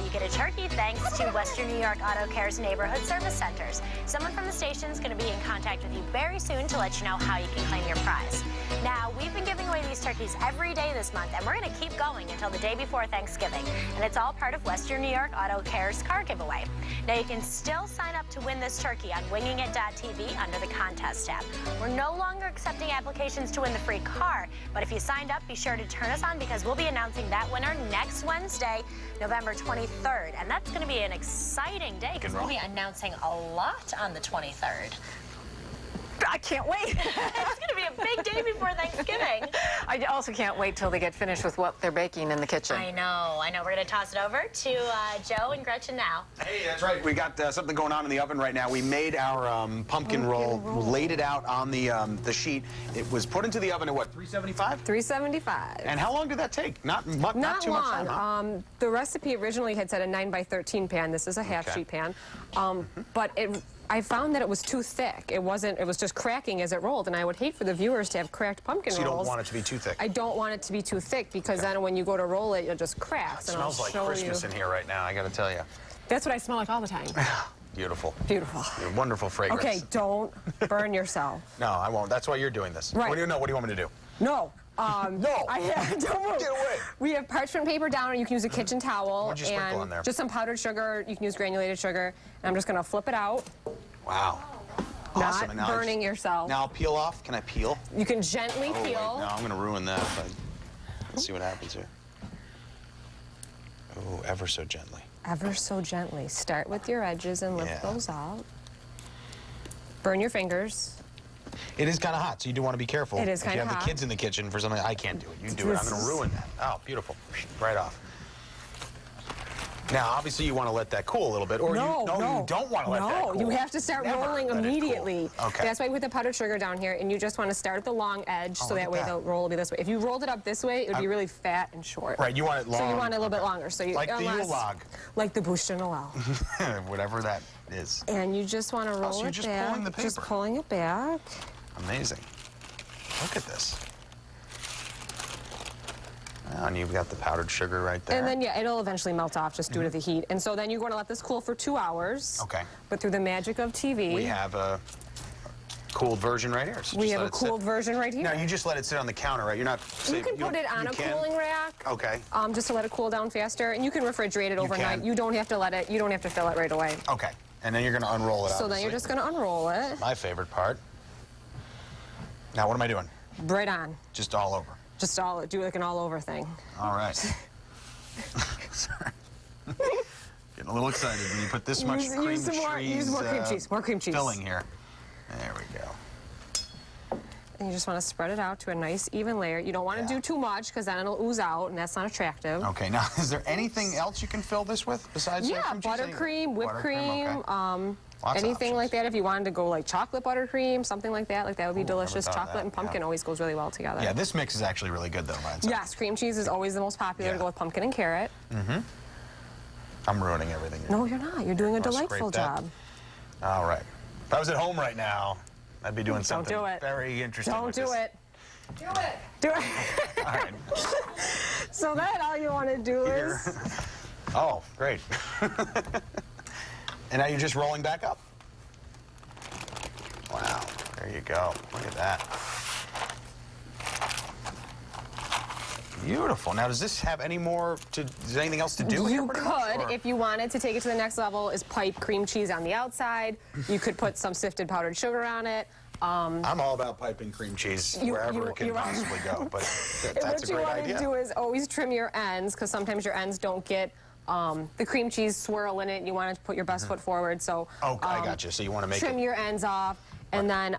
You get a turkey thanks to Western New York Auto Care's neighborhood service centers. Someone from the station is going to be in contact with you very soon to let you know how you can claim your prize. Now, we've been giving away these turkeys every day this month, and we're going to keep going until the day before Thanksgiving. And it's all part of Western New York Auto Care's car giveaway. Now, you can still sign up to win this turkey on wingingit.tv under the contest tab. We're no longer accepting applications to win the free car, but if you signed up, be sure to turn us on because we'll be announcing that winner next Wednesday, November 23rd. And that's going to be an exciting day because we'll be announcing a lot on the 23rd. I can't wait. It's going to be a big day before Thanksgiving. I also can't wait till they get finished with what they're baking in the kitchen. I know. We're going to toss it over to Joe and Gretchen now. Hey, that's right. We got something going on in the oven right now. We made our pumpkin roll, laid it out on the sheet. It was put into the oven at what, 375? 375. And how long did that take? Not too long. much time. Huh? The recipe originally had said a 9x13 pan. This is a half sheet pan. But I found that it was too thick. It was just cracking as it rolled, and I would hate for the viewers to have cracked pumpkin rolls. So you don't want it to be too thick? I don't want it to be too thick because then when you go to roll it, it just cracks. It smells like Christmas in here right now, I got to tell you. That's what I smell like all the time. Beautiful. Beautiful. Wonderful fragrance. Okay, don't burn yourself. No, I won't. That's why you're doing this. Right. What do you want me to do? No. No. Don't move. Get away. We have parchment paper down, or you can use a kitchen towel. What'd you sprinkle in there? Just some powdered sugar. You can use granulated sugar. And I'm just going to flip it out. Wow. Awesome. Not burning yourself. Now I'll peel off. Can I peel? You can gently peel. Wait, no, I'm going to ruin that. Let's see what happens here. Oh, ever so gently. Ever so gently. Start with your edges and lift those out. Burn your fingers. It is kind of hot, so you do want to be careful. It is kind of hot. If you have the kids in the kitchen for something, I can't do it. You do it. I'm going to ruin that. Oh, beautiful. Right off. Now, obviously, you want to let that cool a little bit, or you don't want to let that cool. No, you have to start rolling immediately. Cool. Okay. That's why we put the powdered sugar down here, and you just want to start at the long edge, so that way the roll will be this way. If you rolled it up this way, it would be really fat and short. Right, you want it long. So you want it a little bit longer. So you, like the Yule log. Like the bûche de Noël. Whatever that is. And you just want to roll so you're it just back. pulling the paper. Just pulling it back. Amazing. Look at this. And you've got the powdered sugar right there. And then, yeah, it'll eventually melt off just due to the heat. And so then you're going to let this cool for 2 hours. Okay. But through the magic of TV. We have a cooled version right here. So We just have let a it sit. cooled version right here. Now, you just let it sit on the counter, right? You're not... You can put it on a cooling rack. Okay. Just to let it cool down faster, and you can refrigerate it overnight. You don't have to let it. You don't have to fill it right away. Okay. And then you're going to unroll it. So then you're just going to unroll it. My favorite part. Now, what am I doing? Right on. Just all over. Just do like an all-over thing. All right. Sorry. Getting a little excited when you put this much use cream cheese. More cream cheese. Filling here. There we go. And you just want to spread it out to a nice even layer. You don't want to do too much because then it'll ooze out, and that's not attractive. Okay. Now, is there anything else you can fill this with besides cream cheese? Buttercream, whipped cream, okay. anything like that. If you wanted to go like chocolate buttercream, something like that would be delicious. thought of Chocolate that, and pumpkin always goes really well together. Yeah, this mix is actually really good, though, Lance. Yes, cream cheese is always the most popular to go with pumpkin and carrot. Mm-hmm. I'm ruining everything. No, you're not. You're doing a delightful job. All right. If I was at home right now, I'd be doing something Don't do it. very interesting. Don't with do this. it. Do it. Do it. All right. So then all you want to do is... Oh, great. And now you're just rolling back up. Wow. There you go. Look at that. Beautiful. Now, does this have any more is there anything else to do here? You could, if you wanted to take it to the next level, is pipe cream cheese on the outside. You could put some sifted powdered sugar on it. I'm all about piping cream cheese wherever it can possibly go, but that's a great idea. What you want to do is always trim your ends, because sometimes your ends don't get the cream cheese swirl in it. And you want to put your best foot forward. So I got you. So you want to make trim your ends off, and then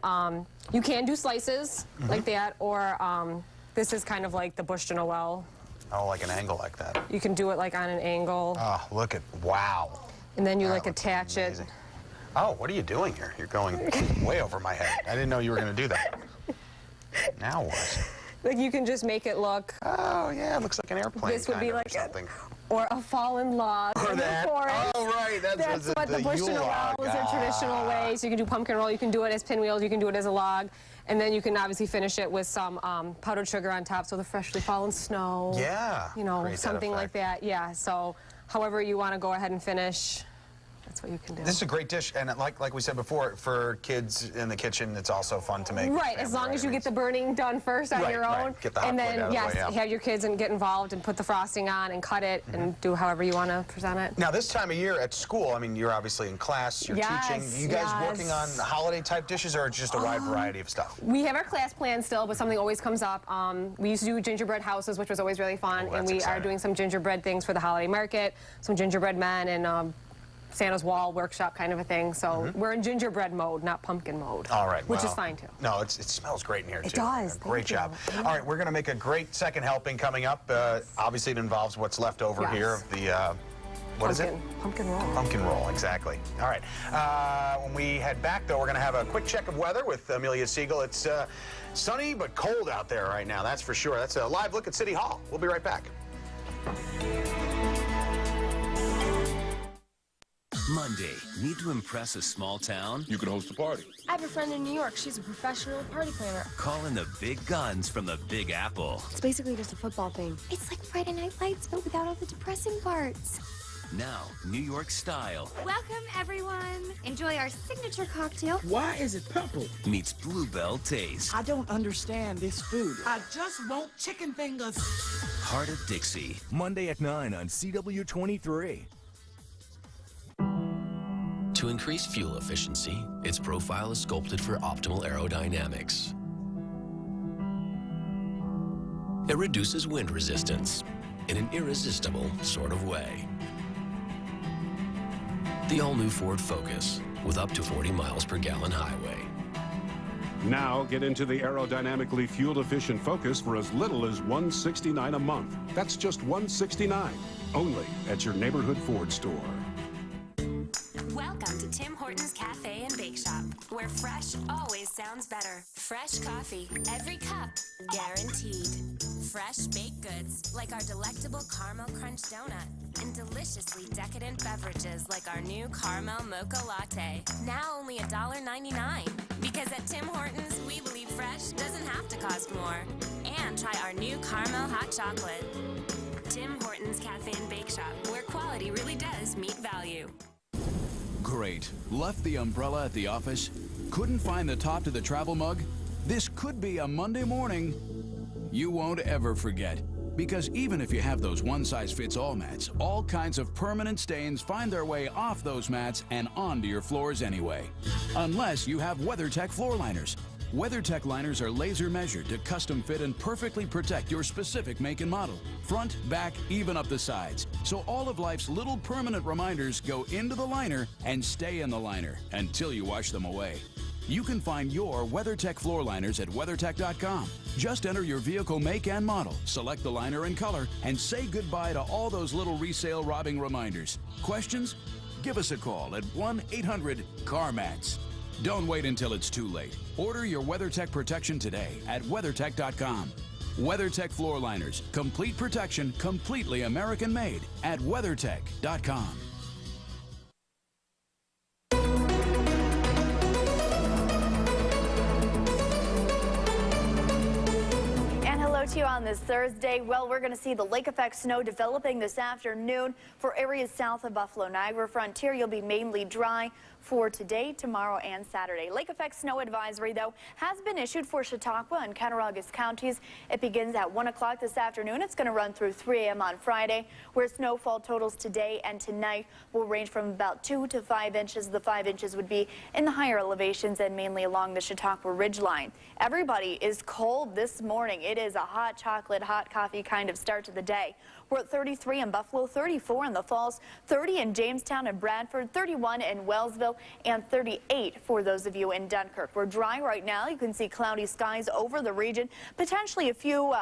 you can do slices like that, or this is kind of like the Bush to Noel. Oh, like an angle like that. You can do it like on an angle. Oh, look at, wow. And then you like attach it. Oh, what are you doing here? You're going way over my head. I didn't know you were going to do that. Now what? Like you can just make it look. Oh, yeah, it looks like an airplane. This would be like something. Or a fallen log. Or in that. The forest. Oh, right. That's what the Bush to Noel is a traditional way. So you can do pumpkin roll. You can do it as pinwheels. You can do it as a log. And then you can obviously finish it with some powdered sugar on top, so the freshly fallen snow. Yeah. You know, Create something that like that. Yeah. So however you want to go ahead and finish, that's what you can do. This is a great dish, and like we said before, for kids in the kitchen, it's also fun to make. Right, as long as you get the burning done first on your own. Get the hot and plate then, out of the way, yeah. have your kids and get involved and put the frosting on and cut it and do however you want to present it. Now, this time of year at school, I mean, you're obviously in class, you're teaching. You guys working on holiday-type dishes, or just a wide variety of stuff? We have our class plan still, but something always comes up. We used to do gingerbread houses, which was always really fun, and we are doing some gingerbread things for the holiday market, some gingerbread men, and Santa's wall workshop kind of a thing. So we're in gingerbread mode, not pumpkin mode. All right. Which is fine, too. No, it smells great in here, too. It does. Great job. All right, we're going to make a great second helping coming up. Obviously, it involves what's left over here of the, what is it? Pumpkin roll. Pumpkin roll, exactly. All right. When we head back, though, we're going to have a quick check of weather with Amelia Siegel. It's sunny but cold out there right now, that's for sure. That's a live look at City Hall. We'll be right back. Monday, need to impress a small town? You can host a party. I have a friend in New York. She's a professional party planner. Call in the big guns from the Big Apple. It's basically just a football thing. It's like Friday Night Lights, but without all the depressing parts. Now, New York style Welcome, everyone. Enjoy our signature cocktail. Why is it purple? meets Bluebell taste. I don't understand this food. I just want chicken fingers. Heart of Dixie. Monday at 9 on CW23. To increase fuel efficiency, its profile is sculpted for optimal aerodynamics. It reduces wind resistance in an irresistible sort of way. The all-new Ford Focus with up to 40 miles per gallon highway. Now get into the aerodynamically fuel-efficient Focus for as little as $169 a month. That's just $169, only at your neighborhood Ford store. Welcome to Tim Hortons Cafe and Bake Shop, where fresh always sounds better. Fresh coffee, every cup, guaranteed. Fresh baked goods, like our delectable caramel crunch donut, and deliciously decadent beverages like our new caramel mocha latte, now only $1.99. Because at Tim Hortons, we believe fresh doesn't have to cost more. And try our new caramel hot chocolate. Tim Hortons Cafe and Bake Shop, where quality really does meet value. Great. Left the umbrella at the office? Couldn't find the top to the travel mug? This could be a Monday morning you won't ever forget. Because even if you have those one-size-fits-all mats, all kinds of permanent stains find their way off those mats and onto your floors anyway. Unless you have WeatherTech floor liners. WeatherTech liners are laser measured to custom fit and perfectly protect your specific make and model. Front, back, even up the sides. So all of life's little permanent reminders go into the liner and stay in the liner until you wash them away. You can find your WeatherTech floor liners at WeatherTech.com. Just enter your vehicle make and model, select the liner and color, and say goodbye to all those little resale robbing reminders. Questions? Give us a call at 1-800-CARMATS. Don't wait until it's too late. Order your WeatherTech protection today at WeatherTech.com. WeatherTech floor liners. Complete protection, completely American made at WeatherTech.com. To you on this Thursday. Well, we're going to see the lake effect snow developing this afternoon for areas south of Buffalo. Niagara Frontier, you'll be mainly dry for today, tomorrow, and Saturday. Lake effect snow advisory, though, has been issued for Chautauqua and Cattaraugus counties. It begins at 1 o'clock this afternoon. It's going to run through 3 a.m. on Friday, where snowfall totals today and tonight will range from about 2 to 5 inches. The 5 inches would be in the higher elevations and mainly along the Chautauqua ridgeline. Everybody is cold this morning. It is a hot chocolate, hot coffee kind of start to the day. We're at 33 in Buffalo, 34 in the Falls, 30 in Jamestown and Bradford, 31 in Wellsville, and 38 for those of you in Dunkirk. We're dry right now. You can see cloudy skies over the region, potentially a few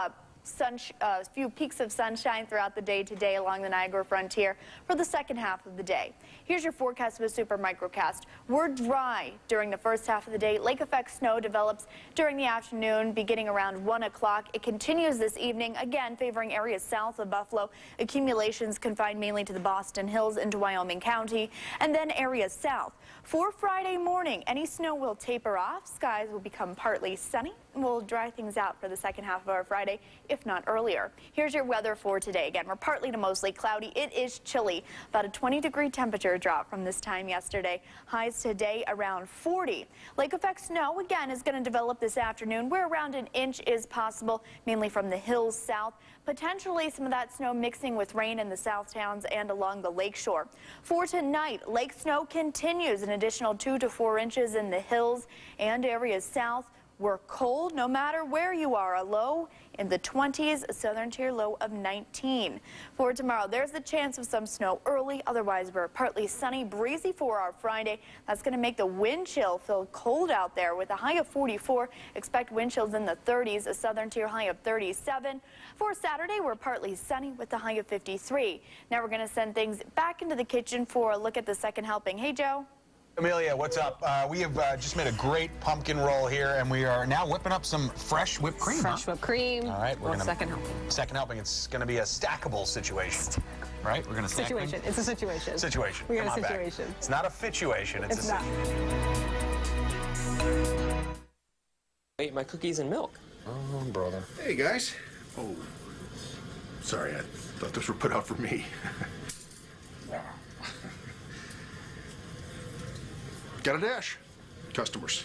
peaks of sunshine throughout the day today along the Niagara Frontier for the second half of the day. Here's your forecast with Super Microcast. We're dry during the first half of the day. Lake effect snow develops during the afternoon beginning around 1 o'clock. It continues this evening, again favoring areas south of Buffalo. Accumulations confined mainly to the Boston Hills into Wyoming County, and then areas south. For Friday morning, any snow will taper off. Skies will become partly sunny, and we'll dry things out for the second half of our Friday, if not earlier. Here's your weather for today. Again, we're partly to mostly cloudy. It is chilly. About a 20-degree temperature drop from this time yesterday. Highs today around 40. Lake effect snow, again, is going to develop this afternoon, where around an inch is possible, mainly from the hills south. Potentially some of that snow mixing with rain in the south towns and along the lakeshore. For tonight, lake snow continues, an additional 2 to 4 inches in the hills and areas south. We're cold no matter where you are. A low in the 20s, a southern tier low of 19. For tomorrow, there's the chance of some snow early. Otherwise, we're partly sunny, breezy for our Friday. That's going to make the wind chill feel cold out there with a high of 44. Expect wind chills in the 30s, a southern tier high of 37. For Saturday, we're partly sunny with a high of 53. Now we're going to send things back into the kitchen for a look at the second helping. Hey, Joe. Amelia, what's up? We have just made a great pumpkin roll here, and we are now whipping up some fresh whipped cream. Fresh whipped cream. All right, we're Well, gonna second helping. Second helping. It's going to be a stackable situation, right? We're going to stack Situation. things. It's a situation. Situation. We got Come a on situation. Back. It's not a fituation. It's a not. Ate my cookies and milk. Oh, brother. Hey, guys. Oh, sorry. I thought those were put out for me. Got a dash. Customers.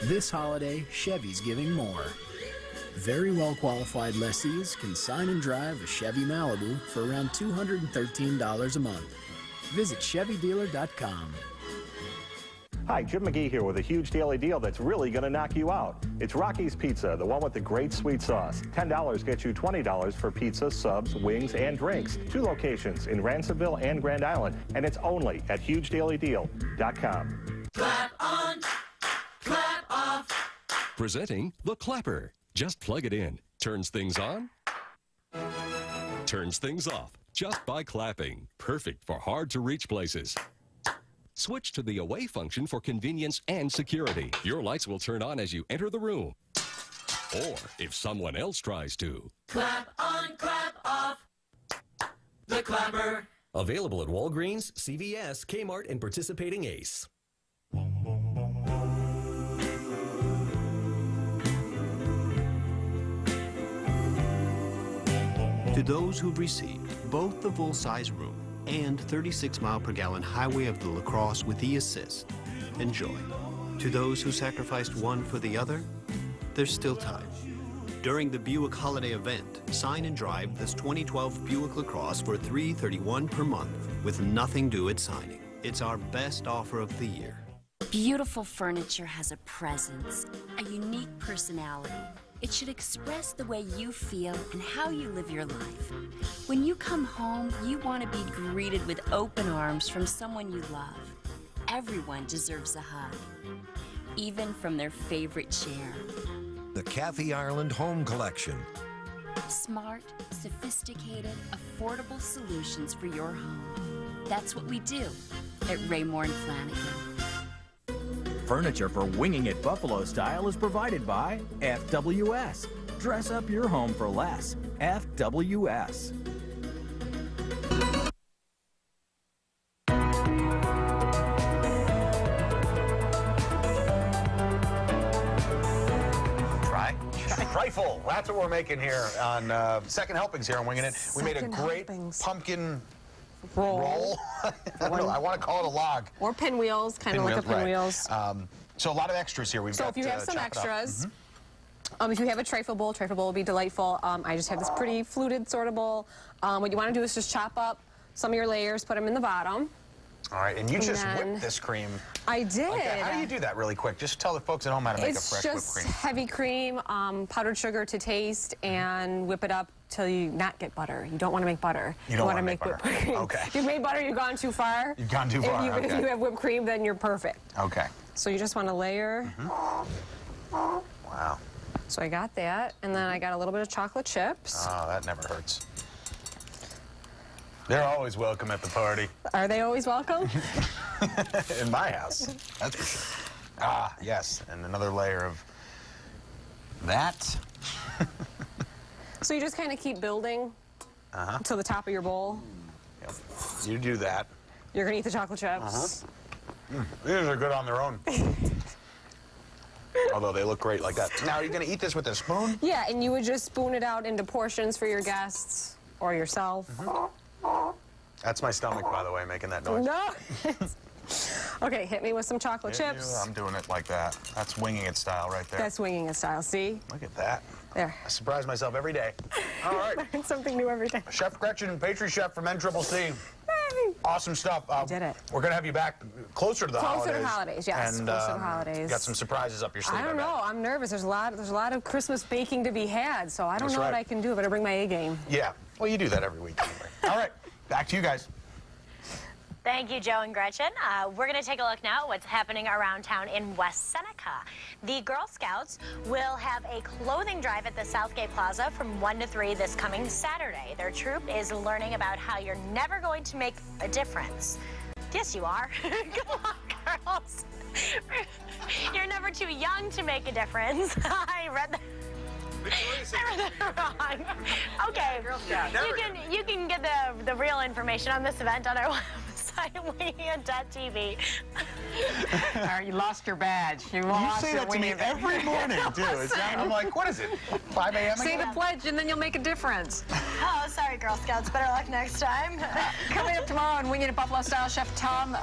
This holiday, Chevy's giving more. Very well qualified lessees can sign and drive a Chevy Malibu for around $213 a month. Visit ChevyDealer.com. Hi, Jim McGee here with a huge daily deal that's really going to knock you out. It's Rocky's Pizza, the one with the great sweet sauce. $10 gets you $20 for pizza, subs, wings, and drinks. 2 locations in Ransomville and Grand Island, and it's only at HugeDailyDeal.com. Clap on, clap off. Presenting the Clapper. Just plug it in. Turns things on, turns things off, just by clapping. Perfect for hard-to-reach places. Switch to the away function for convenience and security. Your lights will turn on as you enter the room, or if someone else tries to. Clap on, clap off. The Clapper. Available at Walgreens, CVS, Kmart, and participating Ace. To those who've received both the full-size room and 36-mile-per-gallon highway of the La Crosse with e-assist. Enjoy. To those who sacrificed one for the other, there's still time. During the Buick holiday event, sign and drive this 2012 Buick La Crosse for $331 per month with nothing due at signing. It's our best offer of the year. Beautiful furniture has a presence, a unique personality. It should express the way you feel and how you live your life. When you come home, you want to be greeted with open arms from someone you love. Everyone deserves a hug, even from their favorite chair. The Kathy Ireland Home Collection. Smart, sophisticated, affordable solutions for your home. That's what we do at Raymore & Flanagan. Furniture for winging it Buffalo style is provided by FWS. Dress up your home for less. FWS. Trifle. That's what we're making here on Second Helpings here on Winging It. We made a great pumpkin roll. I don't know. I want to call it a log. Or pinwheels, kind of like a pinwheels. Right. So a lot of extras here. We've got, if you have some extras, if you have a trifle bowl will be delightful. I just have this pretty fluted sort of bowl. What you want to do is just chop up some of your layers, put them in the bottom. All right, and you just whipped this cream. I did. Okay, how do you do that really quick? Just tell the folks at home how to make a fresh whipped cream. It's just heavy cream, powdered sugar to taste, and whip it up till you not get butter. You don't want to make butter. You don't want to make whipped butter. cream. Okay. If you've made butter, you've gone too far. You've gone too far, If you have whipped cream, then you're perfect. Okay. So you just want to layer. Wow. So I got that, and then I got a little bit of chocolate chips. Oh, that never hurts. They're always welcome at the party. Are they always welcome? In my house, that's for sure. Ah, yes, and another layer of that. So you just kind of keep building to the top of your bowl. Yep. You do that. You're gonna eat the chocolate chips. These are good on their own. Although they look great like that. Now, are you gonna eat this with a spoon? Yeah, and you would just spoon it out into portions for your guests or yourself. That's my stomach, by the way, making that noise. No. Okay, hit me with some chocolate chips. I'm doing it like that. That's winging it style right there. That's winging it style, see? Look at that. There. I surprise myself every day. All right. Learn something new every day. Chef Gretchen, pastry chef from NCCC. Hey. Awesome stuff. Did it. We're going to have you back closer to the holidays. Closer to holidays, yes. And, closer to the holidays. Got some surprises up your sleeve. I don't know. I'm nervous. There's a lot of Christmas baking to be had, so I don't know what I can do. I better bring my A game. Yeah. Well, you do that every week anyway. All right. Back to you guys. Thank you, Joe and Gretchen. We're going to take a look now at what's happening around town in West Seneca. The Girl Scouts will have a clothing drive at the Southgate Plaza from 1 to 3 this coming Saturday. Their troop is learning about how you're never going to make a difference. Yes, you are. Come on, girls. You're never too young to make a difference. I read that. I read that wrong. Okay, you can get the real information on this event on our website, wingingit.tv. All right, you lost your badge. You say that to me every morning, too. I'm like, what is it, 5 a.m. Say the pledge, and then you'll make a difference. Oh, sorry, Girl Scouts. Better luck next time. Coming up tomorrow on Winging It Buffalo Style, Chef Tom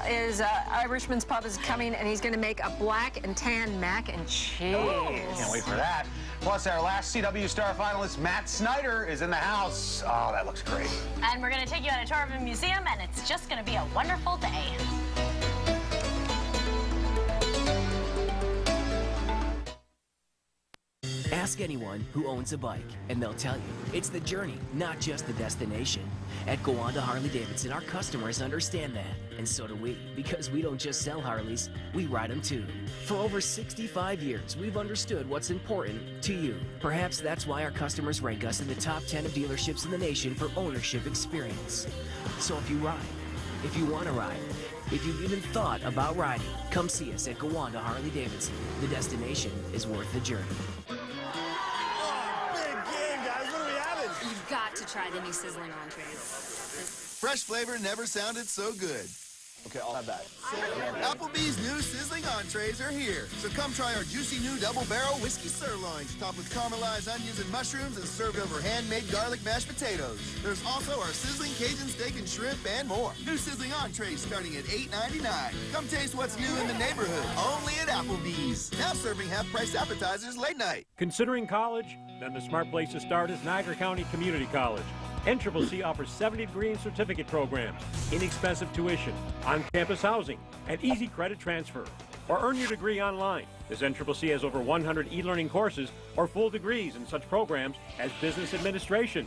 Irishman's Pub is coming, and he's going to make a black and tan mac and cheese. Ooh, can't wait for that. Plus, our last CW Star finalist, Matt Snyder, is in the house. Oh, that looks great. And we're going to take you on a tour of the museum, and it's just going to be a wonderful day. Ask anyone who owns a bike, and they'll tell you it's the journey, not just the destination. At Gowanda Harley-Davidson, our customers understand that, and so do we, because we don't just sell Harleys, we ride them too. For over 65 years, we've understood what's important to you. Perhaps that's why our customers rank us in the top 10 of dealerships in the nation for ownership experience. So if you ride, if you want to ride, if you've even thought about riding, come see us at Gowanda Harley-Davidson. The destination is worth the journey. You've got to try the new sizzling entrees. Fresh flavor never sounded so good. Okay, I'll have that. Applebee's new sizzling entrees are here. So come try our juicy new double-barrel whiskey sirloins, topped with caramelized onions and mushrooms and served over handmade garlic mashed potatoes. There's also our sizzling Cajun steak and shrimp and more. New sizzling entrees starting at $8.99. Come taste what's new in the neighborhood, only at Applebee's. Now serving half-price appetizers late night. Considering college? Then the smart place to start is Niagara County Community College. NCCC offers 70-degree and certificate programs, inexpensive tuition, on-campus housing, and easy credit transfer. Or earn your degree online, as NCCC has over 100 e-learning courses or full degrees in such programs as business administration,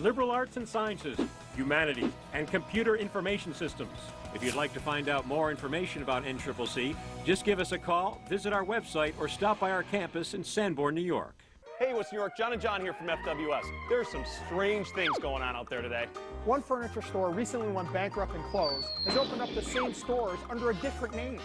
liberal arts and sciences, humanities, and computer information systems. If you'd like to find out more information about NCCC, just give us a call, visit our website, or stop by our campus in Sanborn, New York. Hey, what's New York? John and John here from FWS. There are some strange things going on out there today. One furniture store recently went bankrupt and closed, has opened up the same stores under a different name.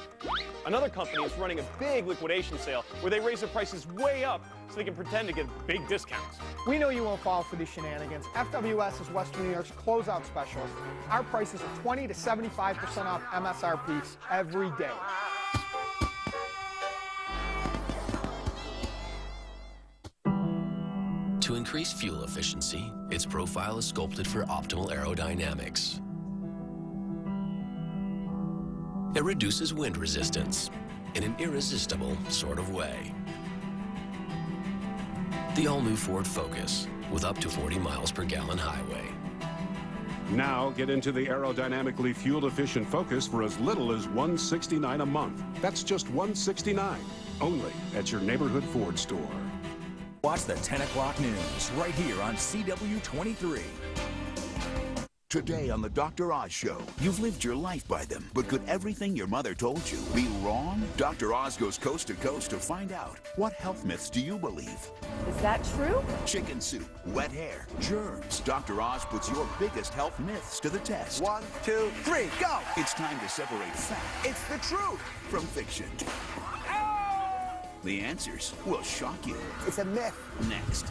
Another company is running a big liquidation sale where they raise their prices way up so they can pretend to get big discounts. We know you won't fall for these shenanigans. FWS is Western New York's closeout specialist. Our prices are 20 to 75% off MSRP every day. To increase fuel efficiency, its profile is sculpted for optimal aerodynamics. It reduces wind resistance in an irresistible sort of way. The all-new Ford Focus with up to 40 miles per gallon highway. Now get into the aerodynamically fuel-efficient Focus for as little as $169 a month. That's just $169, only at your neighborhood Ford store. Watch the 10 o'clock news right here on CW23. Today on the Dr. Oz Show, you've lived your life by them, but could everything your mother told you be wrong? Dr. Oz goes coast to coast to find out. What health myths do you believe? Is that true? Chicken soup, wet hair, germs. Dr. Oz puts your biggest health myths to the test. 1, 2, 3, go! It's time to separate fact. It's the truth from fiction. The answers will shock you. It's a myth. Next.